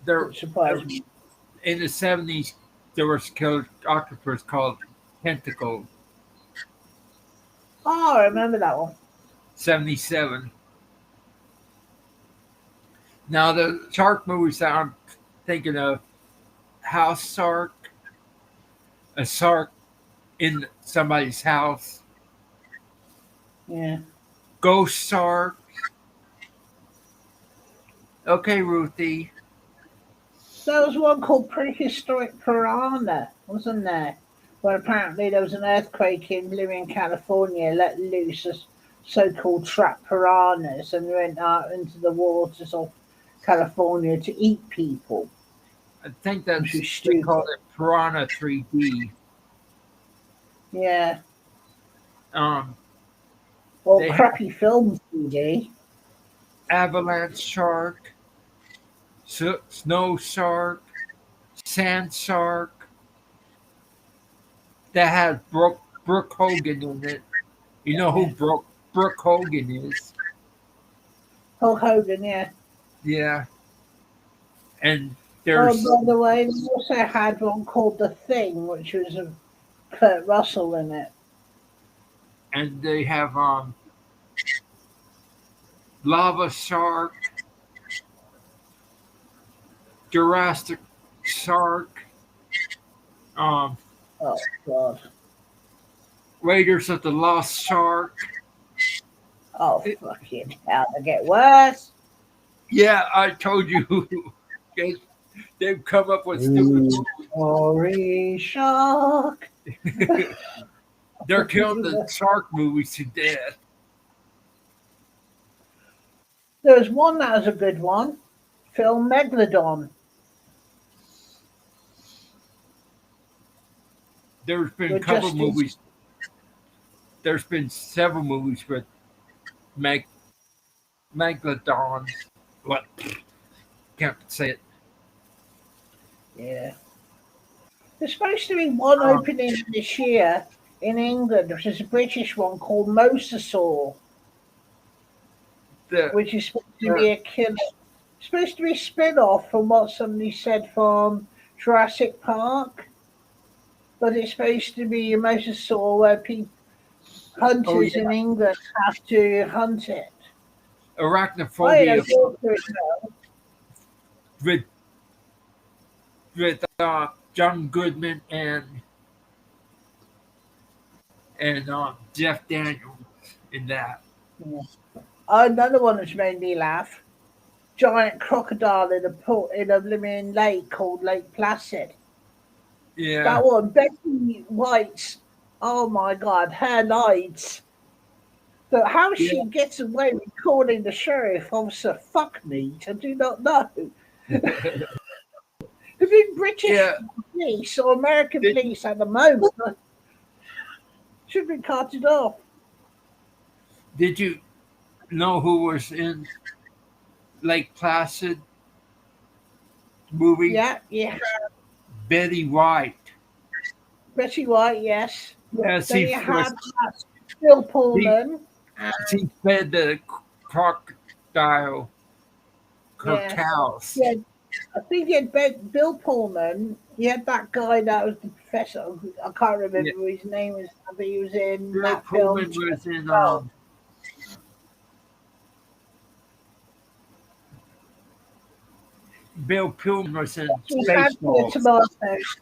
there which surprised me. in the '70s there was a killer octopus called Tentacle. Oh, I remember that one. '77. Now the shark movies that I'm thinking of: House Shark, a shark in somebody's house, Yeah. Ghost Shark. Okay, Ruthie. There was one called Prehistoric Piranha, wasn't there? Where apparently there was an earthquake in Blooming, California, let loose as so-called trap piranhas and went out into the waters of California to eat people, I think which that's was they call stupid. it Piranha 3D. Yeah. Um, Or They have crappy film CD. avalanche shark, snow shark, sand shark. That has Brooke Hogan in it. You know who Yeah. Brooke Hogan is? Hulk Hogan, yeah. Yeah, and Oh, there's by the way, we also had one called The Thing, which was a Kurt Russell in it. and they have lava shark, Jurassic shark, um, Oh, God. Raiders of the Lost Shark. Oh, fucking hell. They get worse. Yeah, I told you. they, they've come up with stupid Ooh, movies. sorry, shark. They're killing the shark movies to death. There was one that was a good one. Film Megalodon. There's been a With couple Justin. movies. There's been several movies with Meg, Megalodons. What? Can't say it. Yeah. There's supposed to be one Um, opening this year in England, which is a British one called Mosasaur, the which is supposed to uh, be a killer. It's supposed to be a spin off from what somebody said from Jurassic Park, but it's supposed to be a mosasaur where oh hunters yeah, in England have to hunt it. I had a Arachnophobia daughter. with John Goodman and Jeff Daniels in that. Another one that's made me laugh. Giant crocodile in a pool in a living lake called Lake Placid. Yeah, That one, Becky White's. Oh my God, her lights. But how yeah. she gets away with calling the sheriff officer fuck me, I do not know. If in British Yeah. police or American Did police at the moment should be carted off. Did you know who was in Lake Placid movie? Yeah, yeah. Betty White. Betty White, yes. Yes, Then he you had was. Bill He Pullman. she fed the crocodile her Yeah. cows. Yeah, I think you had Bill Pullman. You had that guy that was the professor. I can't remember Yeah. what his name was, but he was in Bill that film. Pullman was in Oh, Bill Pullman was in we had the Spaceballs. tomatoes.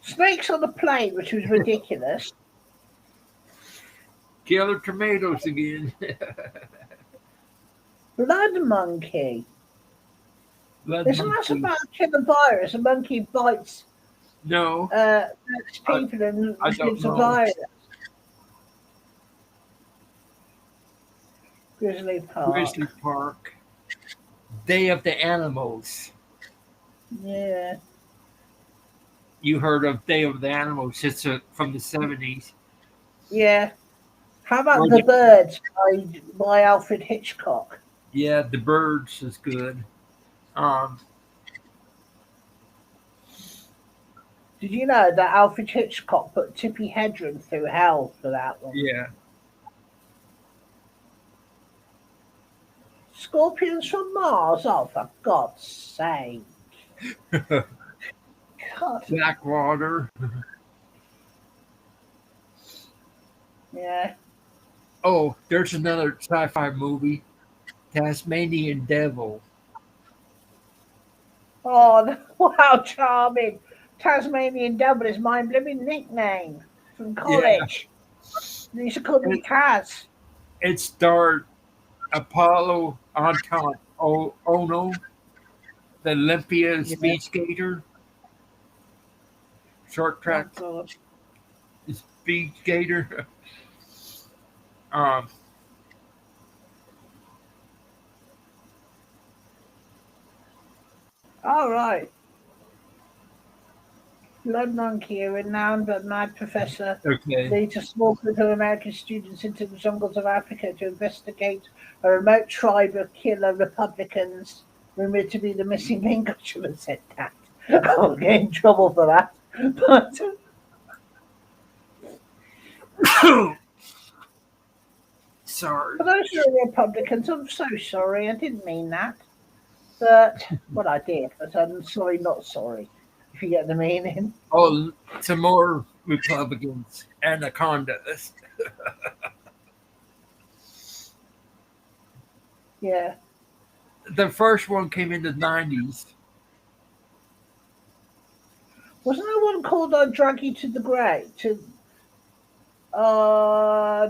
Snakes on the plane, which was ridiculous. Killer Tomatoes again. Blood monkey. Blood Isn't that Monkey. about a killer virus? A monkey No, bites I, people and I don't gives a know. virus. Grizzly Grizzly Park. Park. Day of the Animals. Yeah. You heard of Day of the Animals? It's from the 70s. Yeah. How about Or The Birds by Alfred Hitchcock? yeah, The Birds is good. Um, Did you know that Alfred Hitchcock put Tippi Hedren through hell for that one? yeah. Scorpions from Mars? Oh, for God's sake. God. Blackwater. Yeah. Oh, there's another sci-fi movie, Tasmanian Devil. Oh, wow, charming. Tasmanian Devil is my blooming nickname from Yeah, college. They used to call me it, Taz. it starred Apollo Ono, the Olympia Yeah. speed skater, short Oh, track God. speed skater. Um, All right. London Key, a renowned but mad professor, Okay. leads a small group of American students into the jungles of Africa to investigate a remote tribe of killer Republicans rumored to be the missing link. I should have said that. I'll get in trouble for that. But Sorry. for those who are Republicans, I'm so sorry. I didn't mean that. But, well, I did. But I'm sorry, not sorry, if you get the meaning. Oh, some more Republicans. Anacondas. Yeah. The first one came in the 90s. Wasn't there one called Drag You to the Grave?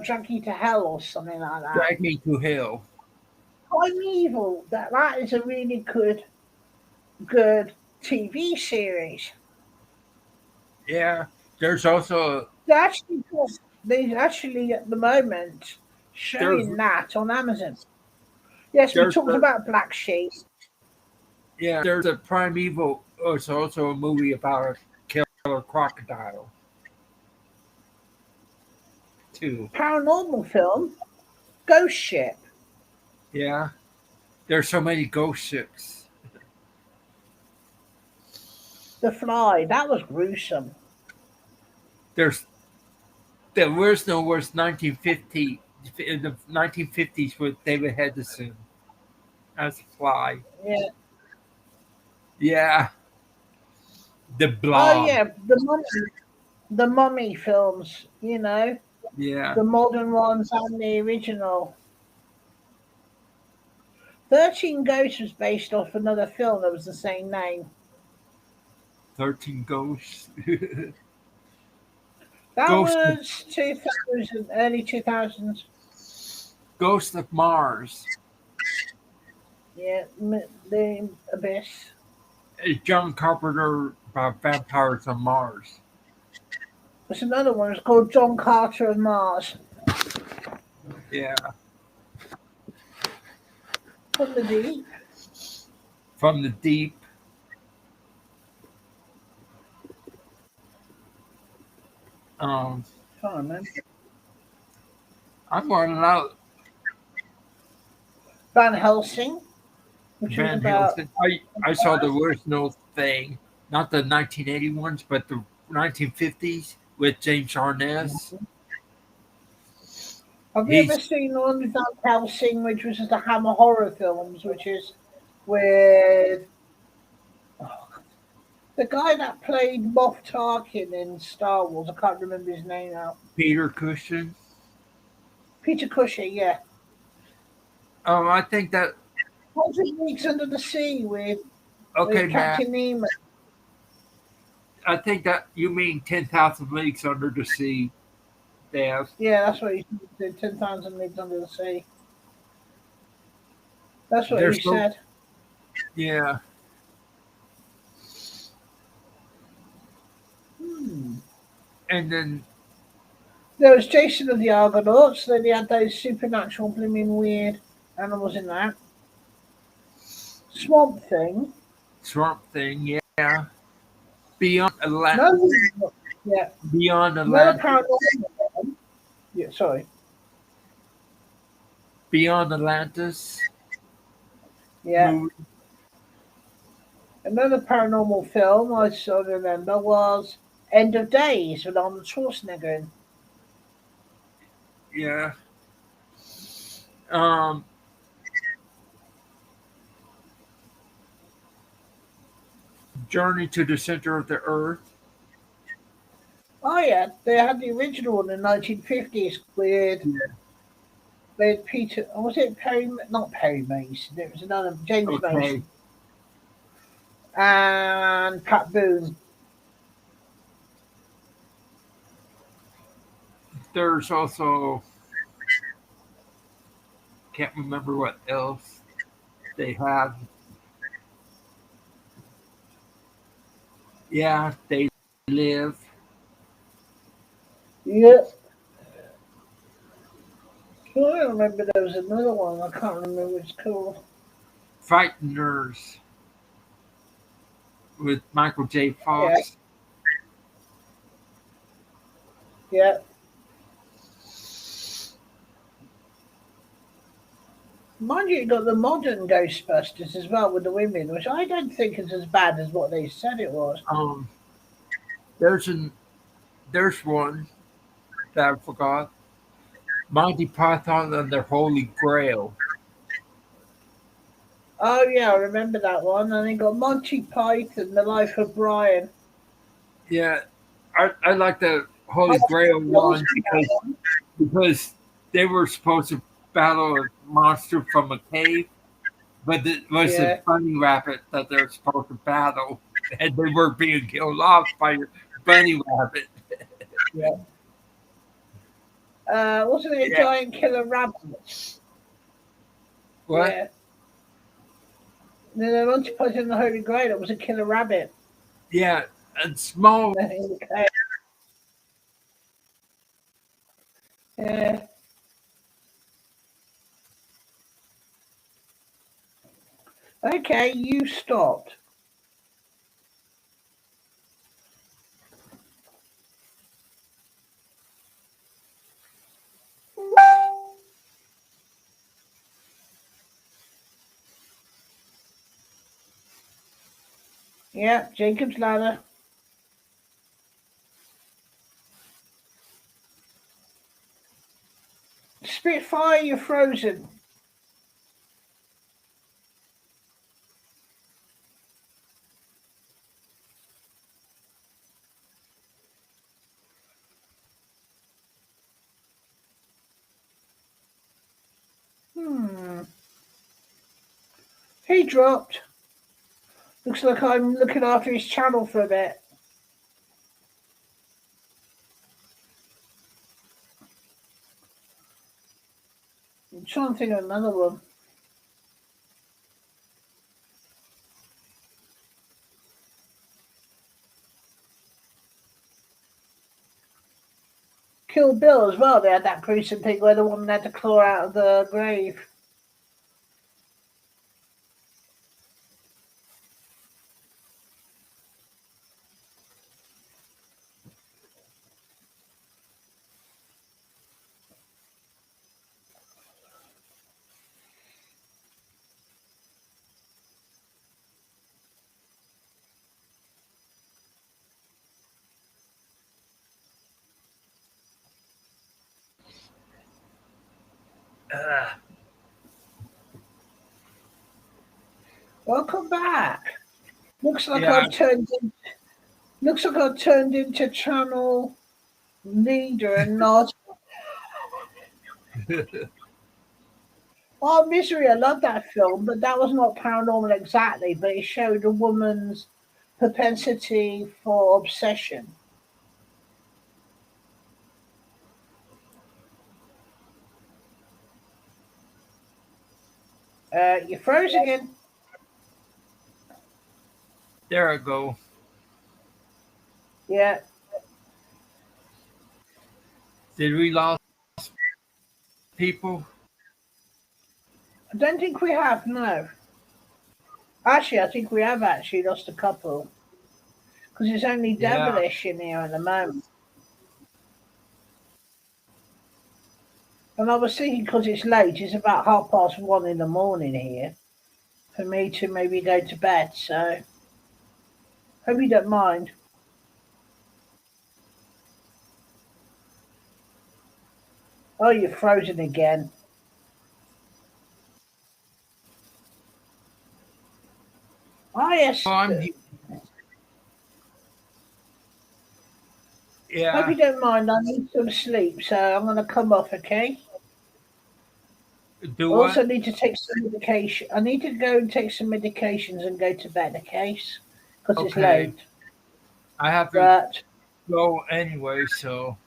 Drag You to Hell or something like that? Drag Me to Hell. Primeval. That is a really good TV series. Yeah. There's also They actually at the moment there's showing that on Amazon. Yes, we there's talked a about Black Sheep. yeah, there's a Primeval. Oh, it's also a movie about a killer crocodile too. Paranormal film, Ghost Ship, Yeah. There's so many ghost ships. The Fly. That was gruesome. There's the original was 1950 in the 1950s with David Hedison as a fly. Yeah. Yeah. The Oh Blob. yeah, the mummy films. Yeah. The modern ones and the original. 13 Ghosts was based off another film that was the same name. 13 Ghosts. That Ghost of, was 2000, early 2000s. Ghost of Mars. Yeah, the Abyss. It's John Carpenter about vampires on Mars. There's another one. It's called John Carter of Mars. Yeah. From the Deep. From the Deep. Um, Can't remember. I'm running out. Van Helsing, which was Van about Helsing. I saw the original thing, not the 1980 ones, but the 1950s with James Arness. Have you ever He's seen the one with Van Helsing, which was the Hammer horror films, which is with the guy that played Moff Tarkin in Star Wars? I can't remember his name now. Peter Cushing. Peter Cushing, yeah. I think that. 100 Leagues Under the Sea Okay, with Matt. Captain Nemo. I think that you mean 10,000 Leagues Under the Sea, Dave. Yeah, that's what he did. 10,000 Leagues Under the Sea. That's what he There's so said. yeah. Hmm. And then There was Jason of the Argonauts. Then he had those supernatural, blooming weird animals in that. Swamp Thing. Swamp Thing, yeah. Beyond No, yeah, Beyond another Atlantis. paranormal. Yeah, sorry. Beyond Atlantis Yeah, movie. another paranormal film I still remember was End of Days with Arnold Schwarzenegger in. Yeah. Um Journey to the Center of the Earth. Oh yeah, they had the original one in the 1950s Yeah. with Peter. Was it Perry? Not Perry Mason. It was another James Okay. Mason and Pat Boone. There's also can't remember what else they have. Yeah, they live. Yeah, I remember there was another one. I can't remember what it's called. Frighteners with Michael J. Yeah, Fox. Yeah. Mind you, you got the modern Ghostbusters as well with the women, which I don't think is as bad as what they said it was. Um, there's an there's one that I forgot. Monty Python and their Holy Grail. Oh yeah, I remember that one. And then got Monty Python, The Life of Brian. Yeah, I like the I Holy Grail also one that one. because they were supposed to battle a monster from a cave, but it was a Yeah, bunny rabbit that they're supposed to battle, and they were being killed off by a bunny rabbit. yeah. Wasn't it a Yeah. giant killer rabbit? What? Yeah. No, no, Monty Python and the Holy Grail. It was a killer rabbit. Yeah, and small. Yeah. Okay, you stopped. Yeah, Jacob's Ladder. Spitfire, you're frozen. Hmm. He dropped. Looks like I'm looking after his channel for a bit. I'm trying to think of another one. Kill Bill as well. They had that gruesome thing where the woman had to claw out of the grave. Uh, Welcome back. Looks like yeah, I've turned. Looks like I've turned into channel leader and not. Oh, Misery! I love that film, but that was not paranormal exactly. But it showed a woman's propensity for obsession. You froze again. there I go. Yeah, Did we lost people? I don't think we have. No, actually, I think we have actually lost a couple because it's only Yeah. devilish in here at the moment. And I was thinking because it's late, it's about 1:30 in the morning here for me to maybe go to bed. So hope you don't mind. Oh, you're frozen again. Oh Oh, yes. I'm he- Hope you yeah. don't mind. I need some sleep, so I'm going to come off. Okay. Do I also what? need to take some medication. I need to go and take some medications and go to bed. Okay, because it's Okay. late. I have to But go anyway, so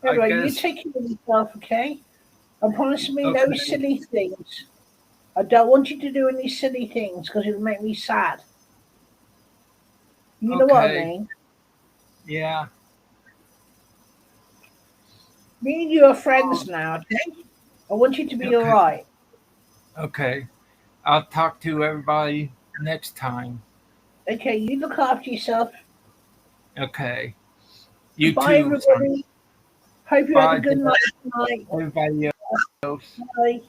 I anyway, you guess take care of yourself. Okay. And promise me no okay. silly things. I don't want you to do any silly things because it'll make me sad. You know what I Okay. mean? Yeah. Me and you are Oh, friends now, okay? I want you to be okay. alright. Okay. I'll talk to everybody next time. Okay, you look after yourself. Okay. You Bye, too, son. everybody. Hope you have a Bye good to night tonight. everybody else. Bye.